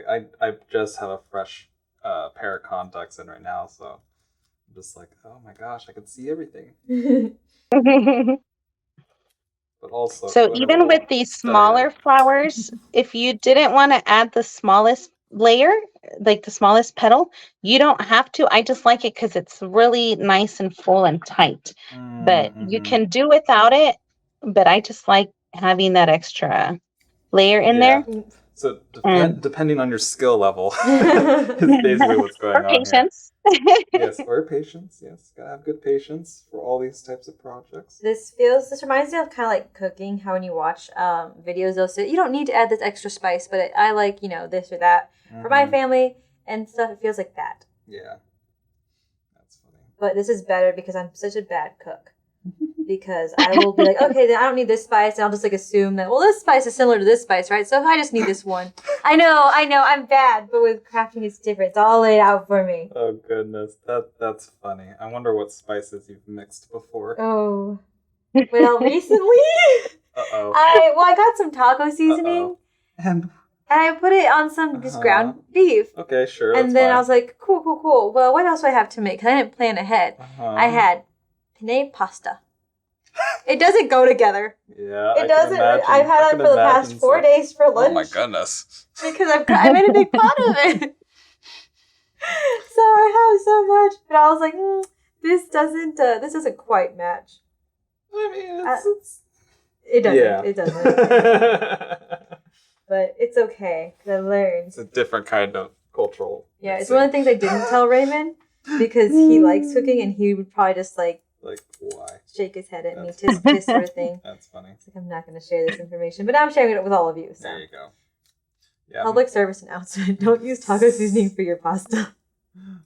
I just have a fresh pair of contacts in right now, so I'm just like, oh my gosh, I can see everything. But also, so even with these smaller flowers, if you didn't want to add the smallest layer, like the smallest petal, you don't have to. I just like it because it's really nice and full and tight. But you can do without it. But I just like having that extra layer in there. So depending on your skill level is basically what's going on patience. Here. Yes, or patience. Yes, gotta have good patience for all these types of projects. This reminds me of kind of like cooking. How when you watch videos, they'll say you don't need to add this extra spice, but I like this or that for my family and stuff. It feels like that. Yeah, that's funny. But this is better because I'm such a bad cook. Because I will be like, okay, then I don't need this spice, and I'll just like assume that, well, this spice is similar to this spice, right? So I just need this one. I know, I'm bad, but with crafting it's different. It's all laid out for me. Oh goodness, that's funny. I wonder what spices you've mixed before. Oh, well, recently, I got some taco seasoning, and I put it on some just ground beef. Okay, sure. And then I was like, cool. Well, what else do I have to make? 'Cause I didn't plan ahead. I had penne pasta. It doesn't go together. Yeah, it doesn't. I've had it for the past 4 days for lunch. Oh my goodness! Because I made a big pot of it, so I have so much. But I was like, this doesn't quite match. I mean, it doesn't. Yeah. It doesn't. But it's okay because I learned. It's a different kind of cultural. Yeah, it's one of the things I didn't tell Raymond because he likes cooking and he would probably just like why? Shake his head at me, tisk sort of thing. That's funny. It's like I'm not going to share this information, but now I'm sharing it with all of you. So. There you go. Yeah. Public service announcement: don't use taco seasoning for your pasta.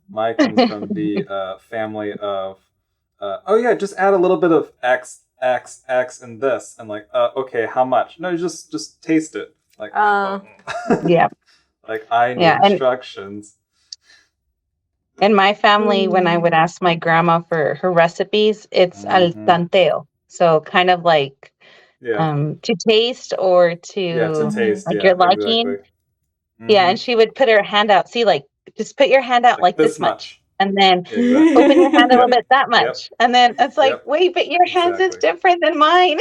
Mine comes from the family of, just add a little bit of X, and this, and like, okay, how much? No, just taste it. Like, yeah. Like I need instructions. In my family, when I would ask my grandma for her recipes, it's al tanteo. So kind of like to taste or to taste, like your liking. Exactly. Yeah, and she would put her hand out. See, like just put your hand out like this much. And then open your hand a little bit that much. And then it's like, wait, but your hands is different than mine.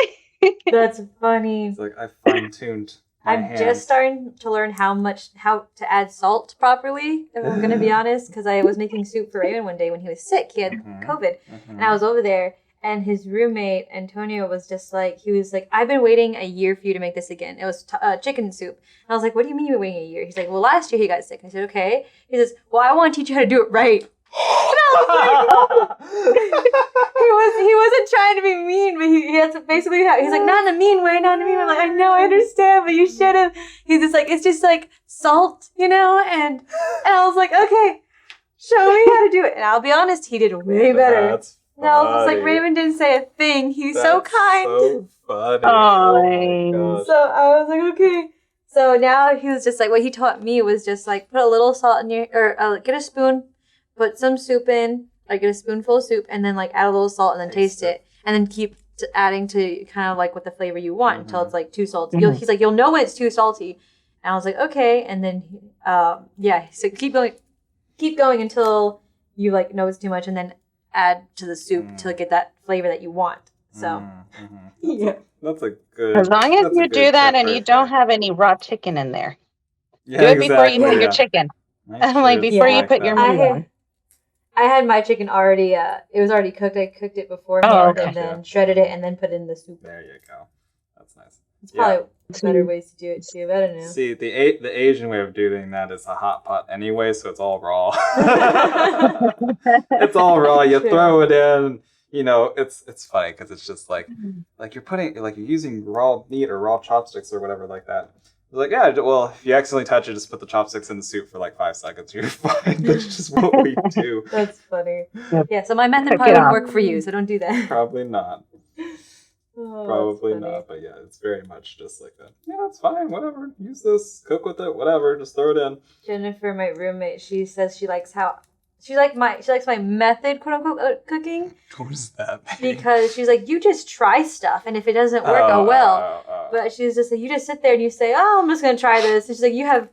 That's funny. It's like I fine-tuned I'm just starting to learn how to add salt properly, if I'm going to be honest, because I was making soup for Raymond one day when he was sick. He had COVID, and I was over there, And his roommate, Antonio, was just like, he was like, I've been waiting a year for you to make this again. It was chicken soup. And I was like, what do you mean you've been waiting a year? He's like, well, last year he got sick. I said, okay. He says, well, I want to teach you how to do it right. And I was like, he wasn't trying to be mean, but he has to basically, he's like, not in a mean way, not in a mean way. I'm like, I know, I understand, but you should have. He's just like, it's just like salt, you know? And I was like, okay, show me how to do it. And I'll be honest, he did way better. That's and I was just like, Raymond didn't say a thing. He's so kind. So funny. Oh my gosh. So I was like, okay. So now he was just like, what he taught me was just like, put a little salt in your, or get a spoon, put some soup in, like get a spoonful of soup, and then like add a little salt and then taste it. And then keep adding to kind of like what the flavor you want until it's like too salty. He's like, you'll know when it's too salty. And I was like, okay. And then, so keep going until you like know it's too much, and then add to the soup to get that flavor that you want. So, that's a good. As long as you do that and you don't have any raw chicken in there. Yeah, do it before you put your chicken. Like before you put your meat on. I had my chicken already. It was already cooked. I cooked it beforehand and then shredded it and then put it in the soup. There you go. That's nice. It's probably better ways to do it too. I don't know. See, the Asian way of doing that is a hot pot anyway, so it's all raw. It's all raw. You throw it in. You know, it's funny because it's just like you're using raw meat or raw chopsticks or whatever like that. It's like, yeah, well, if you accidentally touch it, just put the chopsticks in the soup for like 5 seconds. You're fine. That's just what we do. That's funny. Yeah, so my method probably won't work for you, so don't do that. Probably not. Probably not, but yeah, it's very much just like that. Yeah, that's fine, whatever. Use this, cook with it, whatever. Just throw it in. Jennifer, my roommate, she says she likes my method, quote unquote, cooking. What does that mean? Because she's like, you just try stuff, and if it doesn't work, But she's just like, you just sit there and you say, oh, I'm just gonna try this. And she's like, you have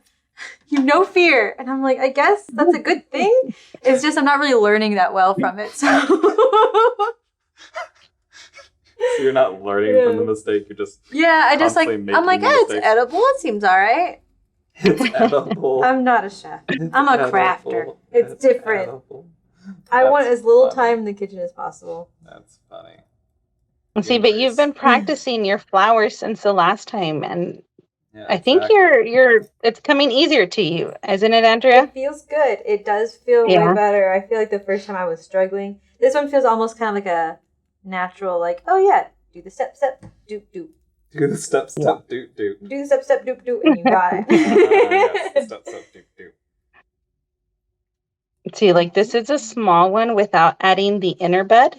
no fear, and I'm like, I guess that's a good thing. It's just I'm not really learning that well from it, so. So you're not learning from the mistake. You're just I'm like, it's edible. It seems all right. It's edible. I'm not a chef. I'm a crafter. It's different. Edible. I want as little time in the kitchen as possible. That's funny. See, but you've been practicing your flour since the last time, and I think it's coming easier to you, isn't it, Andrea? It feels good. It does feel way better. I feel like the first time I was struggling. This one feels almost kind of like a natural, like, oh yeah, do the step, doop, doop. Do the step, doop, doop. Do the step, doop, doop, and you got it. Yes, step, doop, doop. See, like this is a small one without adding the inner bud.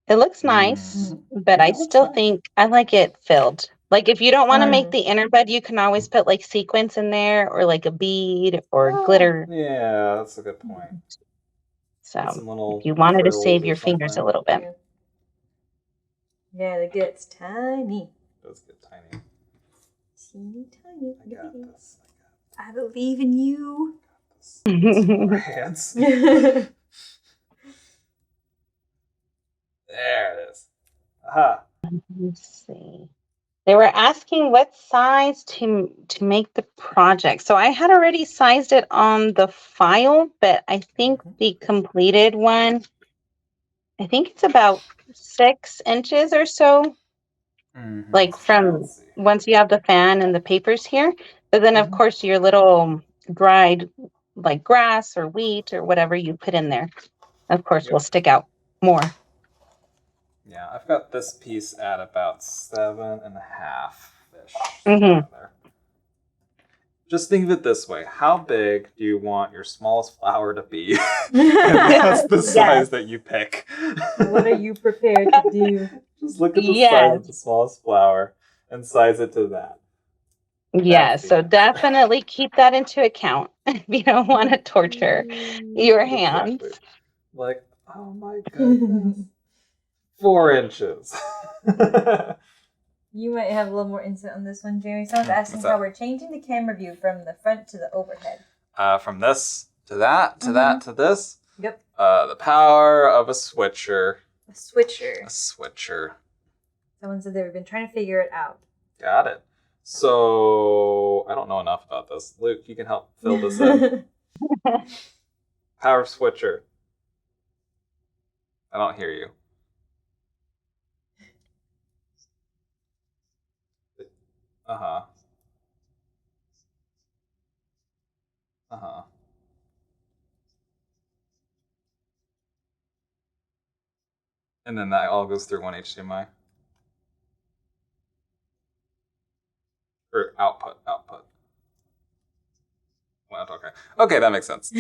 It looks nice, but I still think I like it filled. Like if you don't want to make the inner bud, you can always put like sequins in there or like a bead or glitter. Yeah, that's a good point. So if you wanted to save your fingers a little bit. Yeah, it gets tiny. It does get tiny. Teeny tiny. I got this. I believe in you. Hands. There it is. Aha. Let's see. They were asking what size to make the project. So I had already sized it on the file, but I think the completed one, I think it's about 6 inches or so. Like from once you have the fan and the papers here. But then of course your little dried like grass or wheat or whatever you put in there, of course, will stick out more. Yeah, I've got this piece at about 7.5-ish. There. Just think of it this way. How big do you want your smallest flower to be? And that's the size that you pick. What are you prepared to do? Just look at the size of the smallest flower and size it to that. Yeah, so definitely keep that into account if you don't want to torture your hands. Exactly. Like, oh my goodness. 4 inches. You might have a little more insight on this one, Jerry. Someone's asking how we're changing the camera view from the front to the overhead. From this to that, to that to this. Yep. The power of a switcher. A switcher. A switcher. Someone said they've been trying to figure it out. Got it. So, I don't know enough about this. Luke, you can help fill this in. Power switcher. I don't hear you. Uh-huh. Uh-huh. And then that all goes through one HDMI. Or output. Well, okay. Okay, that makes sense.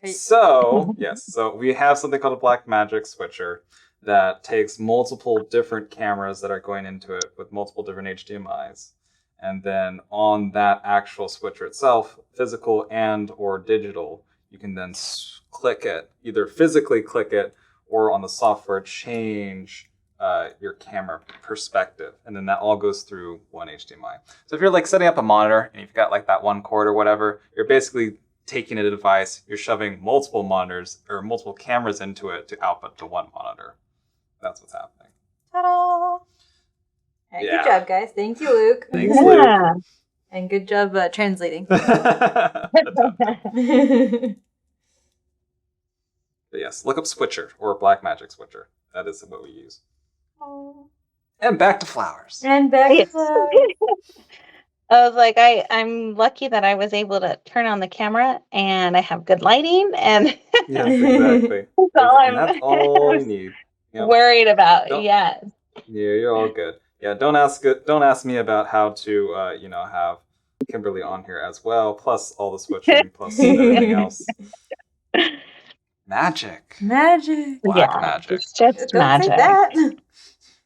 So, yes, so we have something called a Blackmagic switcher that takes multiple different cameras that are going into it with multiple different HDMIs. And then on that actual switcher itself, physical and or digital, you can then click it, either physically click it or on the software change your camera perspective. And then that all goes through one HDMI. So if you're like setting up a monitor and you've got like that one cord or whatever, you're basically taking a device, you're shoving multiple monitors or multiple cameras into it to output to one monitor. That's what's happening. Ta-da! Hey, Yeah. Good job, guys. Thank you, Luke. Thanks, Luke. And good job translating. But yes, look up switcher or Blackmagic switcher. That is what we use. Oh. And back to flowers. And back Yes. to I was like, I'm lucky that I was able to turn on the camera and I have good lighting, and Yes, exactly. And that's all you need. Yep. worried about. Don't- Yes. Yeah, you're all good. Yeah, don't ask me about how to have Kimberly on here as well, plus all the switching, plus everything else. Magic. magic. Black Yeah, magic. it's just Don't magic. say that.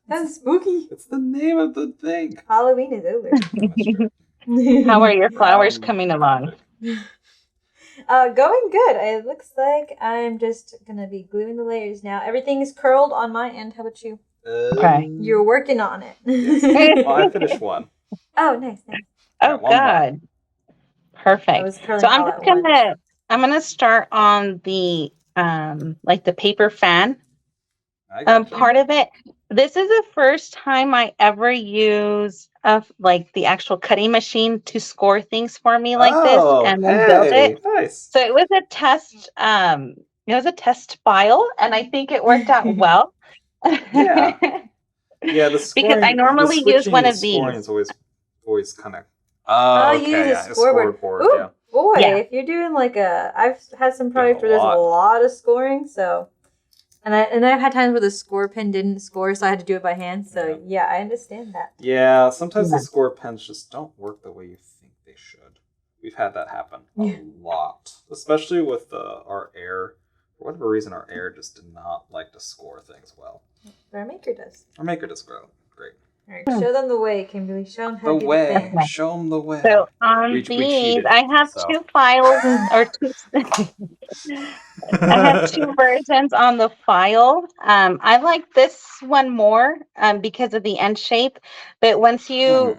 That's spooky. It's the name of the thing. Halloween is over. That's true. How are your flowers Yeah. coming along? Going good. It looks like I'm just gonna be gluing the layers now. Everything is curled on my end. How about you? Okay. You're working on it. Well, I finished one. Oh, nice. Oh, one more. good. Perfect. I was curling So I'm all just at once. gonna start on the like the paper fan I got you. part of it. This is the first time I ever use like the actual cutting machine to score things for me like this and then build it. Nice. So it was a test. It was a test file, and I think it worked out well. Yeah. Yeah, the scoring. Because I normally the use one switching of and scoring these. is always kind of. Oh, Oh, you okay. use a Yeah, scoreboard. board. Ooh, Yeah. boy, Yeah. if you're doing like I've had some projects a where there's a lot. lot of scoring, so. And I've had times where the score pen didn't score, so I had to do it by hand. So yeah, I understand that. Yeah, sometimes Yeah. the score pens just don't work the way you think they should. We've had that happen a lot, especially with our air. For whatever reason, our air just did not like to score things well. But our maker does. Our maker does grow great. All right, show them the way, Kimberly. Show them how The to do way, the thing. show them the way. So on We these, cheated, I have so. 2 files or 2. I have 2 versions on the file. I like this one more because of the end shape. But once you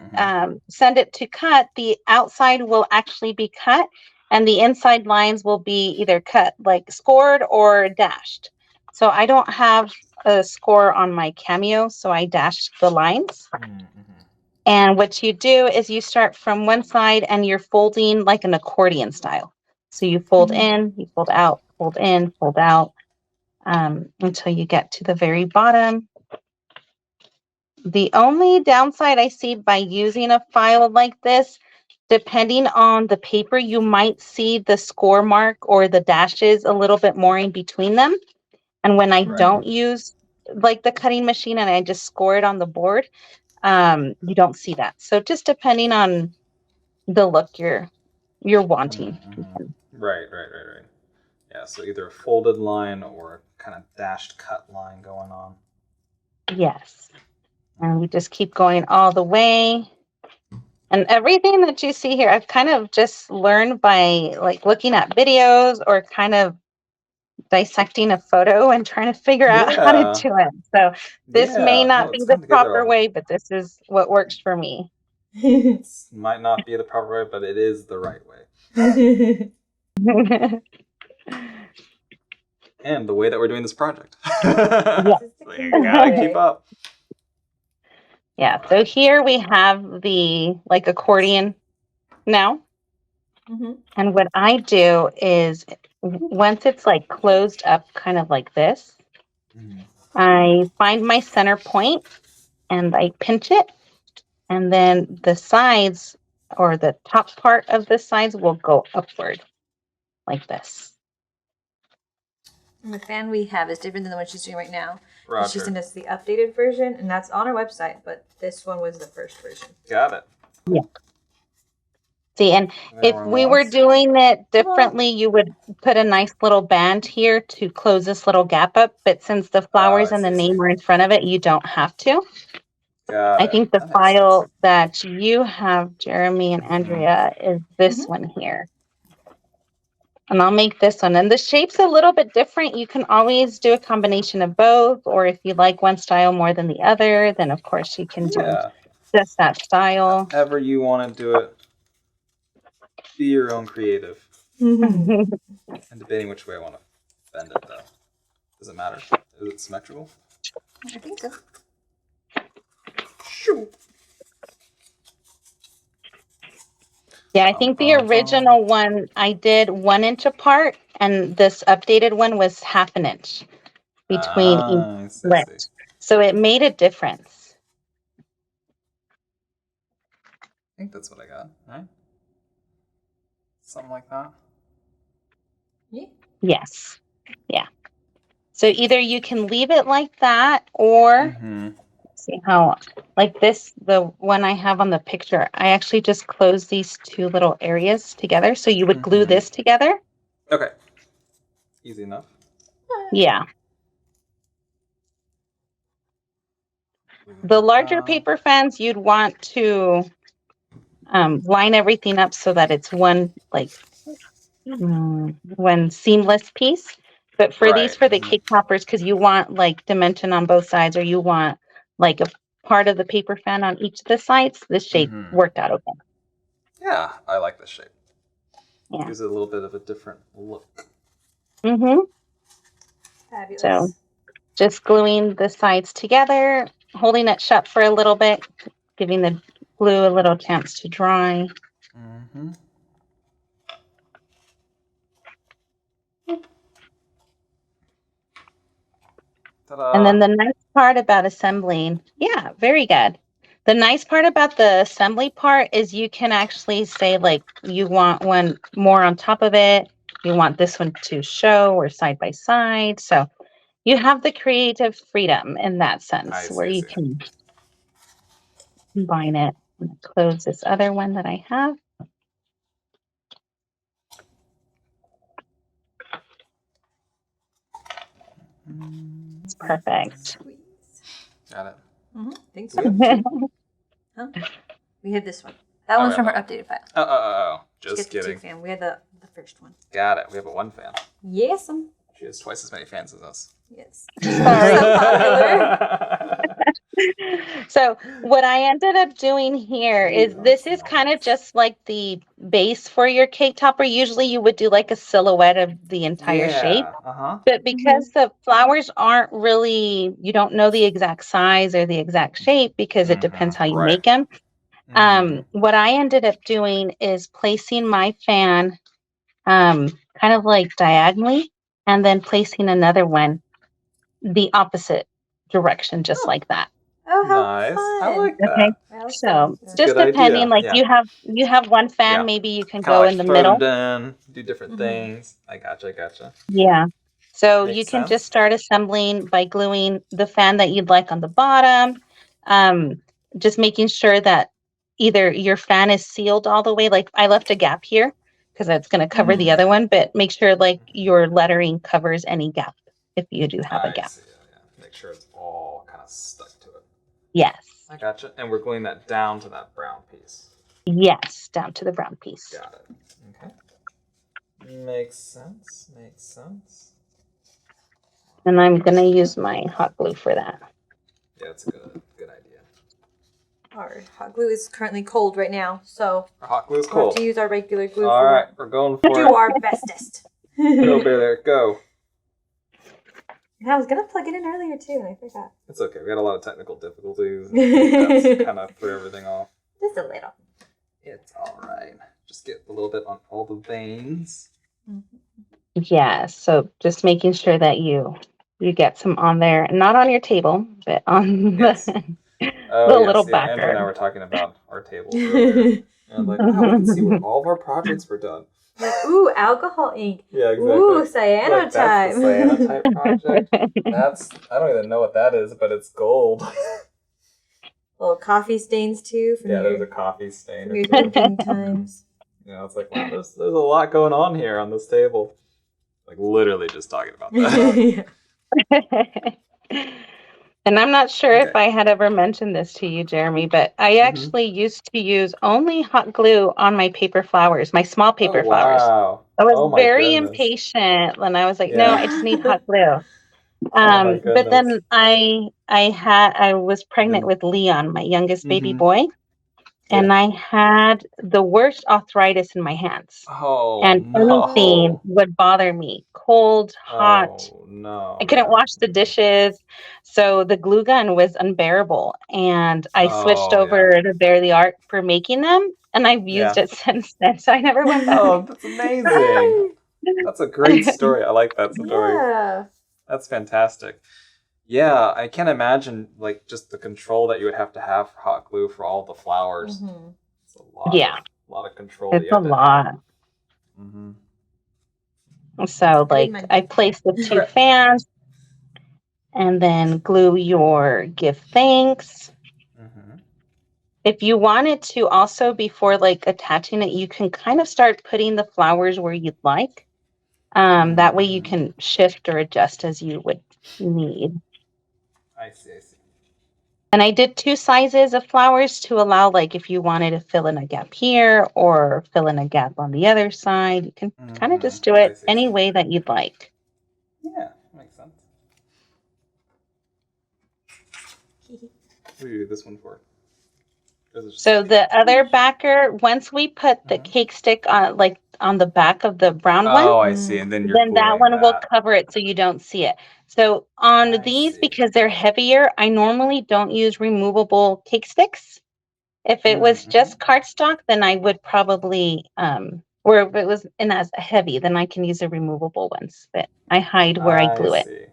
send it to cut, the outside will actually be cut, and the inside lines will be either cut like scored or dashed. So I don't have a score on my Cameo, so I dashed the lines. And what you do is you start from one side and you're folding like an accordion style. So you fold in, you fold out, fold in, fold out, until you get to the very bottom. The only downside I see by using a file like this, depending on the paper, you might see the score mark or the dashes a little bit more in between them. And when I don't use like the cutting machine and I just score it on the board, you don't see that. So just depending on the look you're wanting. Right. Yeah, so either a folded line or a kind of dashed cut line going on. Yes. And we just keep going all the way. And everything that you see here, I've kind of just learned by like looking at videos or kind of dissecting a photo and trying to figure out how to do it. So this may not be the proper way, but this is what works for me. Might not be the proper way, but it is the right way. And the way that we're doing this project. Yeah. So you gotta keep up. Yeah, so here we have the like accordion now. And what I do is once it's like closed up kind of like this, I find my center point and I pinch it And then the sides or the top part of the sides will go upward like this. And the fan we have is different than the one she's doing right now. Roger. She sent us the updated version, and that's on our website, but this one was the first version. Got it. Yeah. See, and if we were doing it differently, you would put a nice little band here to close this little gap up. But since the flowers and the name are in front of it, you don't have to. I think the file that you have, Jeremy and Andrea, is this one here. And I'll make this one. And the shape's a little bit different. You can always do a combination of both. Or if you like one style more than the other, then of course you can do just that style. However you want to do it. Be your own creative. Mm-hmm. And debating which way I want to bend it, though. Does it matter? Is it symmetrical? I think so. Shoo. Yeah, I think the original one I did 1 inch apart, and this updated one was 1/2 inch between each slit. So it made a difference. I think that's what I got, right? Something like that. Yeah. Yes. Yeah. So either you can leave it like that, or see how, like this, the one I have on the picture, I actually just closed these two little areas together. So you would glue this together. Okay. Easy enough. Yeah. The larger paper fans, you'd want to line everything up so that it's one seamless piece. But for these, for the cake toppers, because you want like dimension on both sides, or you want like a part of the paper fan on each of the sides, this shape worked out okay. Yeah, I like this shape. Yeah. Gives it a little bit of a different look. Fabulous. So just gluing the sides together, holding it shut for a little bit, giving the glue a little chance to dry. Ta-da. And then the nice part about assembling, yeah, very good. The nice part about the assembly part is you can actually say like you want one more on top of it. You want this one to show or side by side. So you have the creative freedom in that sense where you can combine it. I'm going to close this other one that I have. It's perfect. Got it. Think so. Huh? We have this one. That one's from her updated file. Oh. Just kidding. Fan. We had the first one. Got it. We have a 1 fan. Yes. She has twice as many fans as us. Yes. Sorry. So popular. So what I ended up doing here is this is kind of just like the base for your cake topper. Usually you would do like a silhouette of the entire shape. But because the flowers aren't really, you don't know the exact size or the exact shape because it depends how you make them. What I ended up doing is placing my fan kind of like diagonally and then placing another one the opposite direction, just like that. Oh, how nice. fun. I like that. Okay. So just depending, like you have one fan, maybe you can go in the middle. Them, do different things. I gotcha. Yeah. So Makes you can sense. just start assembling by gluing the fan that you'd like on the bottom. Just making sure that either your fan is sealed all the way. Like I left a gap here because that's going to cover the other one, but make sure like your lettering covers any gap if you do have a gap. See, make sure it's all kind of stuck to it. Yes. I gotcha. And we're gluing that down to that brown piece. Yes, down to the brown piece. Got it. Okay. Makes sense. And I'm going to use my hot glue for that. Yeah, it's a good idea. Our hot glue is currently cold right now, so our hot glue is we'll cold. have to use our regular glue. All right, we're going for it. Do our bestest. Go, Bear there, go. And I was gonna plug it in earlier too, and I forgot. It's okay. We had a lot of technical difficulties. That's kind of threw everything off. Just a little. It's all right. Just get a little bit on all the veins. Yeah. So just making sure that you get some on there, not on your table, but on yes. Oh, the yes. little Yeah, Andrew and I backer. were talking about our tables earlier. And I'm like, wow, we can see where all of our projects were done. Like, ooh, alcohol ink. Yeah, exactly. Ooh, cyanotype. Like, that's the cyanotype project. I don't even know what that is, but it's gold. Little coffee stains too. From There's a coffee stain. your thinking times. It's like, wow, there's a lot going on here on this table. Like, literally just talking about that. And I'm not sure if Okay. I had ever mentioned this to you, Jeremy, but I actually used to use only hot glue on my paper flowers, my small paper flowers. Wow. I was Oh, my very goodness. impatient and I was like, no, Yeah. I just need hot glue. Oh, my But then goodness. I was pregnant with Leon, my youngest baby boy, and I had the worst arthritis in my hands. Oh, And anything no. would bother me, cold, hot. Oh, no. I couldn't Yeah. wash the dishes. So the glue gun was unbearable. And I switched Oh, over yeah. to Bear the Art for making them. And I've used Yeah. it since then. So I never went back. Oh, that's amazing. That's a great story. I like that story. Yeah. That's fantastic. Yeah, I can't imagine like just the control that you would have to have for hot glue for all the flowers. Mm-hmm. It's a lot. Yeah. A lot of control. That It's you a have to lot. have. Mm-hmm. So like I place the two fans and then glue your give thanks. Mm-hmm. If you wanted to also, before like attaching it, you can kind of start putting the flowers where you'd like. That way you can shift or adjust as you would need. I see. And I did 2 sizes of flowers to allow, like, if you wanted to fill in a gap here or fill in a gap on the other side, you can kind of just do it any way that you'd like. Yeah, makes sense. What do you do this one for? So the other backer, once we put the cake stick on, like on the back of the brown one, Oh, I see. And then you're then that gluing one will that. cover it so you don't see it. So on I these, see. because they're heavier, I normally don't use removable cake sticks. If it was just cardstock, then I would probably, or if it was in as heavy, then I can use the removable ones. But I hide where I glue it. See.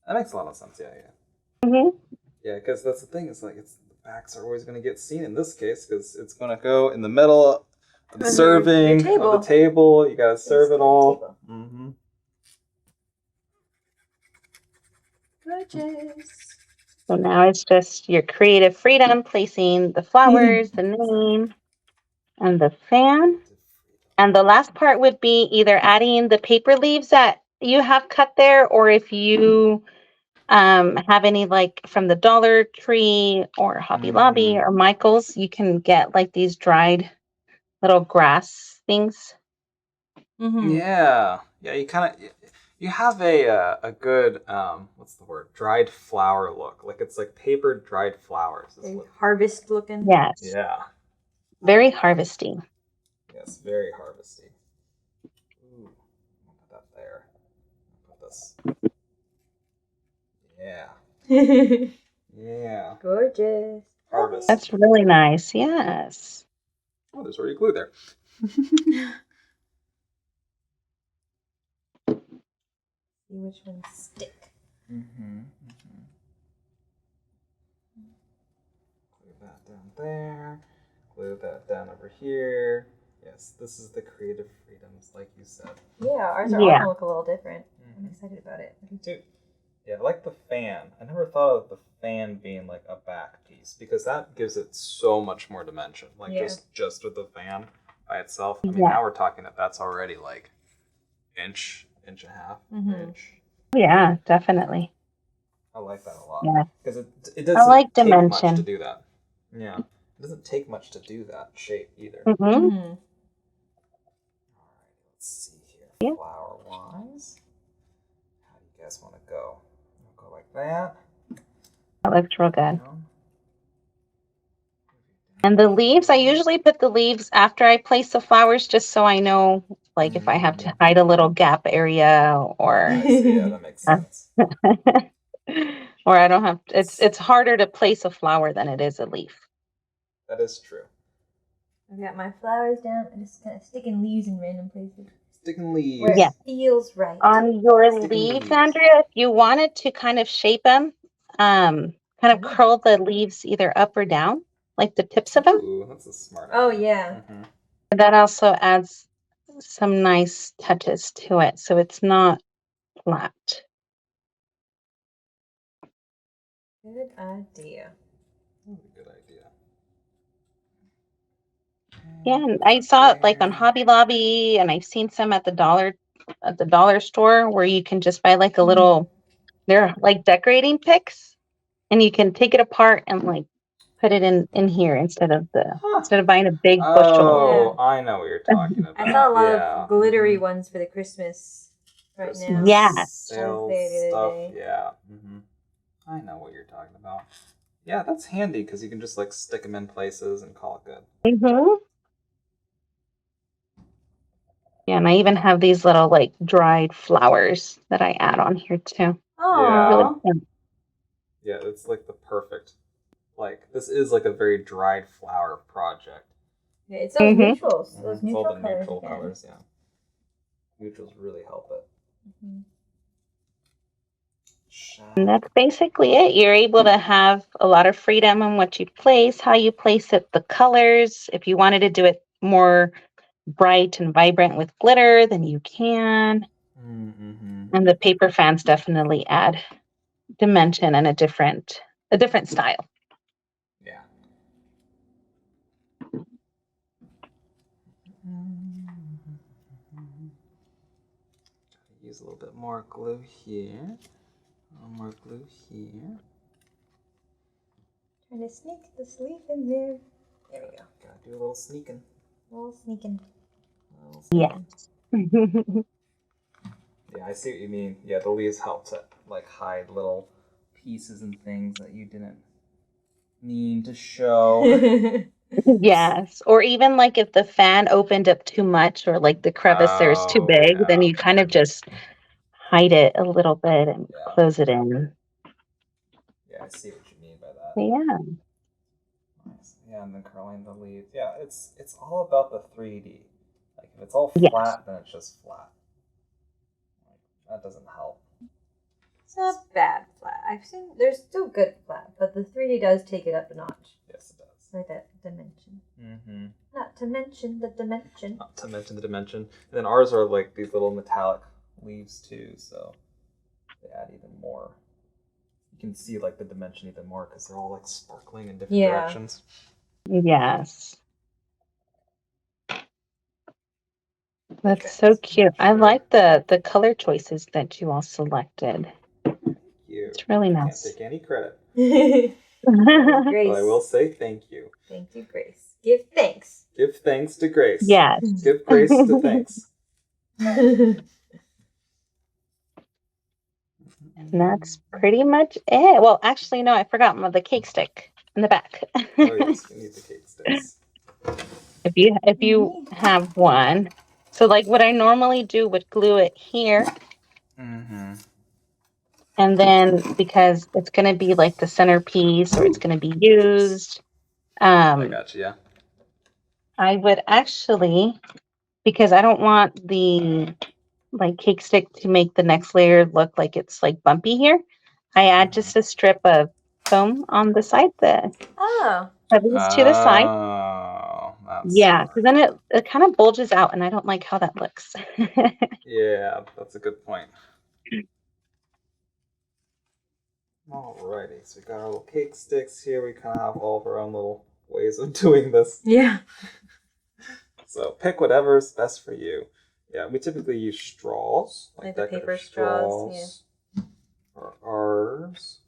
That makes a lot of sense. Yeah. Mm-hmm. Yeah, because that's the thing. It's like the backs are always going to get seen in this case because it's going to go in the middle of the serving of the table. You got to serve it all. Mm-hmm. Gorgeous. So now it's just your creative freedom, placing the flowers, the name, and the fan. And the last part would be either adding the paper leaves that you have cut there, or if you have any like from the Dollar Tree or Hobby Lobby or Michael's, you can get like these dried little grass things. Mm-hmm. Yeah. You have a good what's the word, dried flower look. Like it's like paper dried flowers. Harvest looking. Yes. Yeah. Very harvesty. Yes, very harvesty. Ooh, I'll put that there. I'll put this. Yeah. Yeah. Gorgeous. Harvest. That's really nice. Yes. Oh, there's already glue there. See which ones stick. Glue that down there. Glue that down over here. Yes, this is the creative freedoms, like you said. Yeah, ours are all gonna look a little different. I'm excited about it. Me too. Yeah, I like the fan. I never thought of the fan being like a back piece because that gives it so much more dimension. Like just with the fan by itself. I mean, now we're talking that's already like inch and a half. Inch. Yeah, definitely. I like that a lot. Yeah. Because it doesn't like take dimension. much to do that. Yeah. It doesn't take much to do that shape either. Mm-hmm. All right, let's see here. Flower wise. How do you guys want to go? I'll go like that. That looks real good. And the leaves, I usually put the leaves after I place the flowers just so I know, like, if I have to hide a little gap area or... I see, yeah, that makes sense. or I don't have... It's harder to place a flower than it is a leaf. That is true. I've got my flowers down and just kind of sticking leaves in random places. Sticking leaves. Where it feels right. On your leaves, Andrea, if you wanted to kind of shape them, kind kind of curl the leaves either up or down, like the tips of them. Ooh, that's a smart Oh, idea. yeah. That also adds some nice touches to it, so it's not flat. Good idea. That's a good idea. Yeah, and I saw it like on Hobby Lobby, and I've seen some at the dollar store where you can just buy like a little. They're like decorating picks, and you can take it apart and like put it in here instead of buying a big bushel. Oh, I know what you're talking about. I saw a lot Yeah. of glittery ones for the Christmas right now. Yes. Sales Wednesday the other stuff. day. Yeah. I know what you're talking about. Yeah, that's handy because you can just like stick them in places and call it good. Mm-hmm. Yeah, and I even have these little like dried flowers that I add on here too. Oh, Really Yeah. cute. Yeah, it's like the perfect. Like this is like a very dried flower project. yeah, it's those neutrals. It's Those all neutral the colors. neutral again. colors. Yeah. Neutrals really help it. And that's basically it. You're able to have a lot of freedom on what you place, how you place it, the colors. If you wanted to do it more bright and vibrant with glitter, then you can. And the paper fans definitely add dimension and a different style. Yeah. Use a little bit more glue here. A little more glue here. Trying to sneak the sleeve in there. There we go. Gotta do a little sneaking. A little sneaking. Yeah. Yeah, I see what you mean. Yeah, the leaves help to like hide little pieces and things that you didn't mean to show. Yes. Or even like if the fan opened up too much or like the crevice there is too Oh, big, then yeah. you kind of just hide it a little bit and Yeah. close it in. Yeah, I see what you mean by that. Yeah. Nice. Yeah, and then curling the leaves. Yeah, it's all about the 3D. Like if it's all Yes. flat, then it's just flat. Like, that doesn't help. It's not bad flat. I've seen there's still good flat, but the 3D does take it up a notch. Yes, it does. Like that dimension. Mm-hmm. Not to mention the dimension. Not to mention the dimension. And then ours are like these little metallic leaves too, so they add even more. You can see like the dimension even more because they're all like sparkling in different directions. Yes. That's so cute. I like the color choices that you all selected. Thank you. It's really nice. Can't take any credit. Grace. But I will say thank you. Thank you, Grace. Give thanks. Give thanks to Grace. Yes. Give grace to thanks. And that's pretty much it. Well, actually, no, I forgot the cake stick in the back. Oh yes, we need the cake sticks. If you have one. So like what I normally do would glue it here. Mm-hmm. And then because it's going to be like the centerpiece or it's going to be used. I got you, yeah. I would actually, because I don't want the like cake stick to make the next layer look like it's like bumpy here, I add just a strip of foam on the side, the crevice to the side. Oh, that's Yeah, smart. because then it kind of bulges out and I don't like how that looks. Yeah, that's a good point. Alrighty, so we got our little cake sticks here. We kind of have all of our own little ways of doing this. Yeah. So pick whatever's best for you. Yeah, we typically use straws, like the decorative paper straws, for ours.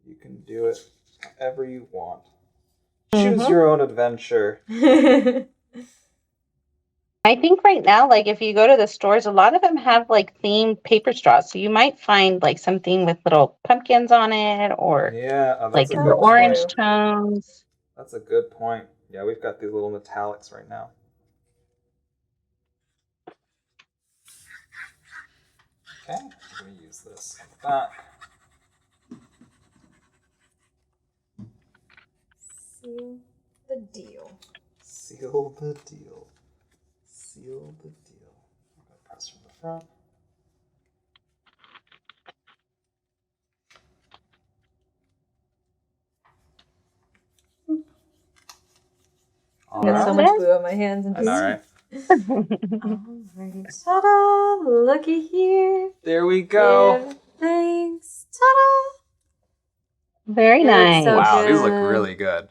You can do it however you want. Choose your own adventure. I think right now, like if you go to the stores, a lot of them have like themed paper straws. So you might find like something with little pumpkins on it or like that's a the good orange point. tones. That's a good point. Yeah, we've got these little metallics right now. Okay, I'm going to use this on the back. Seal the deal. Seal the deal. Seal the deal. I'm going to press from the front. All I got so right. much glue on my hands. And I know, right? Alrighty. Ta-da! Looky here. There we go. Give thanks. Ta-da! Very It looks nice. so Wow, these look good. really good.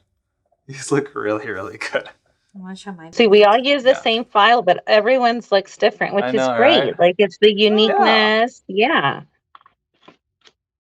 These look really, really good. I want to show mine. See, we all use the Yeah. same file, but everyone's looks different, which I is know, great. right? Like it's the uniqueness. Yeah.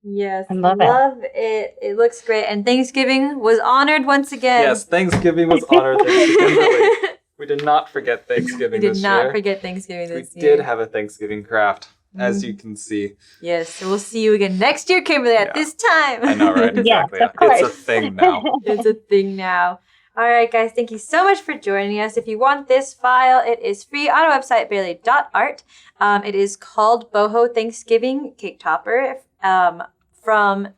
Yes, I love it. It looks great. And Thanksgiving was honored once again. Yes, Thanksgiving was honored. Thanks to Kimberly. We did not forget Thanksgiving We did this not year. forget Thanksgiving this We year. did have a Thanksgiving craft, as you can see. Yes, so we'll see you again next year, Kimberly, at Yeah. this time. I know, right? Yes, Exactly. of It's a course. thing now. It's a thing now. All right, guys, thank you so much for joining us. If you want this file, it is free on our website, barely.art. It is called Boho Thanksgiving Cake Topper from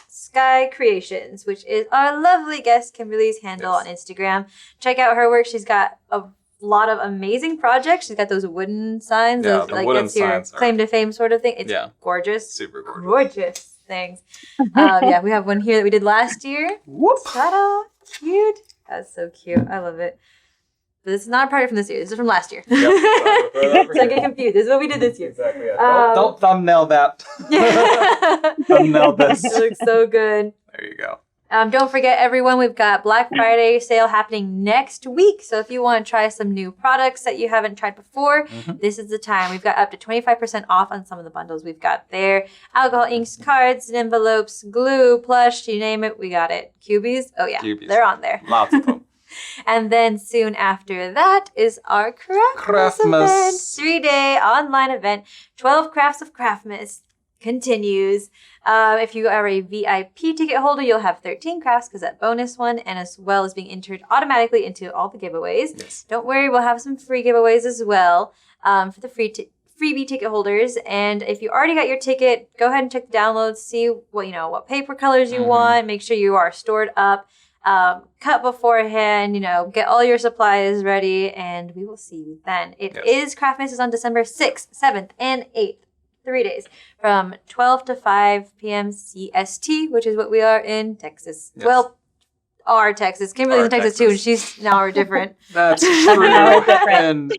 @Sky Creations, which is our lovely guest Kimberly's handle on Instagram. Check out her work. She's got a lot of amazing projects. She's got those wooden signs. Yeah, those, the like wooden that's your signs are- claim to fame sort of thing. It's gorgeous. Super gorgeous. Gorgeous things. Yeah, we have one here that we did last year. Whoop. Ta-da! Cute. That's so cute. I love it. But this is not a project from this year. This is from last year. Yep. So I get confused. This is what we did this year. Exactly. Yeah. Don't thumbnail that. Thumbnail this. It looks so good. There you go. Don't forget, everyone, we've got Black Friday sale happening next week. So if you want to try some new products that you haven't tried before, this is the time. We've got up to 25% off on some of the bundles we've got there. Alcohol inks, cards, and envelopes, glue, plush, you name it, we got it. Cubies? Oh, yeah. Cubies. They're on there. Lots of them. And then soon after that is our Craftmas event. 3-day online event. 12 Crafts of Craftmas continues. If you are a VIP ticket holder, you'll have 13 crafts because that bonus one, and as well as being entered automatically into all the giveaways. Yes. Don't worry, we'll have some free giveaways as well for the freebie ticket holders. And if you already got your ticket, go ahead and check the downloads, see what paper colors you want, make sure you are stored up. Cut beforehand, get all your supplies ready, and we will see you then. It is Craftmas is on December 6th, 7th, and 8th. 3 days from 12 to 5 p.m. CST, which is what we are in Texas. Yes. Well, our Texas. Kimberly's in Texas too, and she's an hour different. That's true. And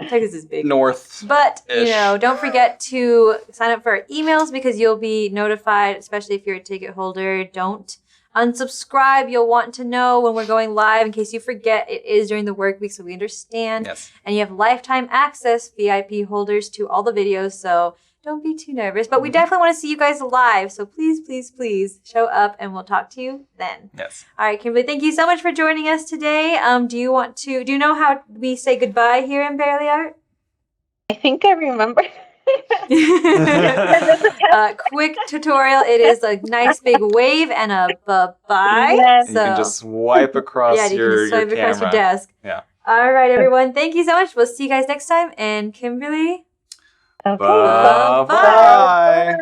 Texas is big. north. But, don't forget to sign up for our emails because you'll be notified, especially if you're a ticket holder. Don't unsubscribe. You'll want to know when we're going live in case you forget. It is during the work week, so we understand. Yes. And you have lifetime access, VIP holders, to all the videos, so don't be too nervous. But we definitely want to see you guys live, so please, please, please show up, and we'll talk to you then. Yes. All right, Kimberly, thank you so much for joining us today. Do you know how we say goodbye here in Barely Art? I think I remember. Quick tutorial. It is a nice big wave and a bye-bye. Yes. You can just swipe across you your can just swipe camera. across your desk. Yeah. All right, everyone. Thank you so much. We'll see you guys next time. And Kimberly, Okay. Bye-bye. Bye.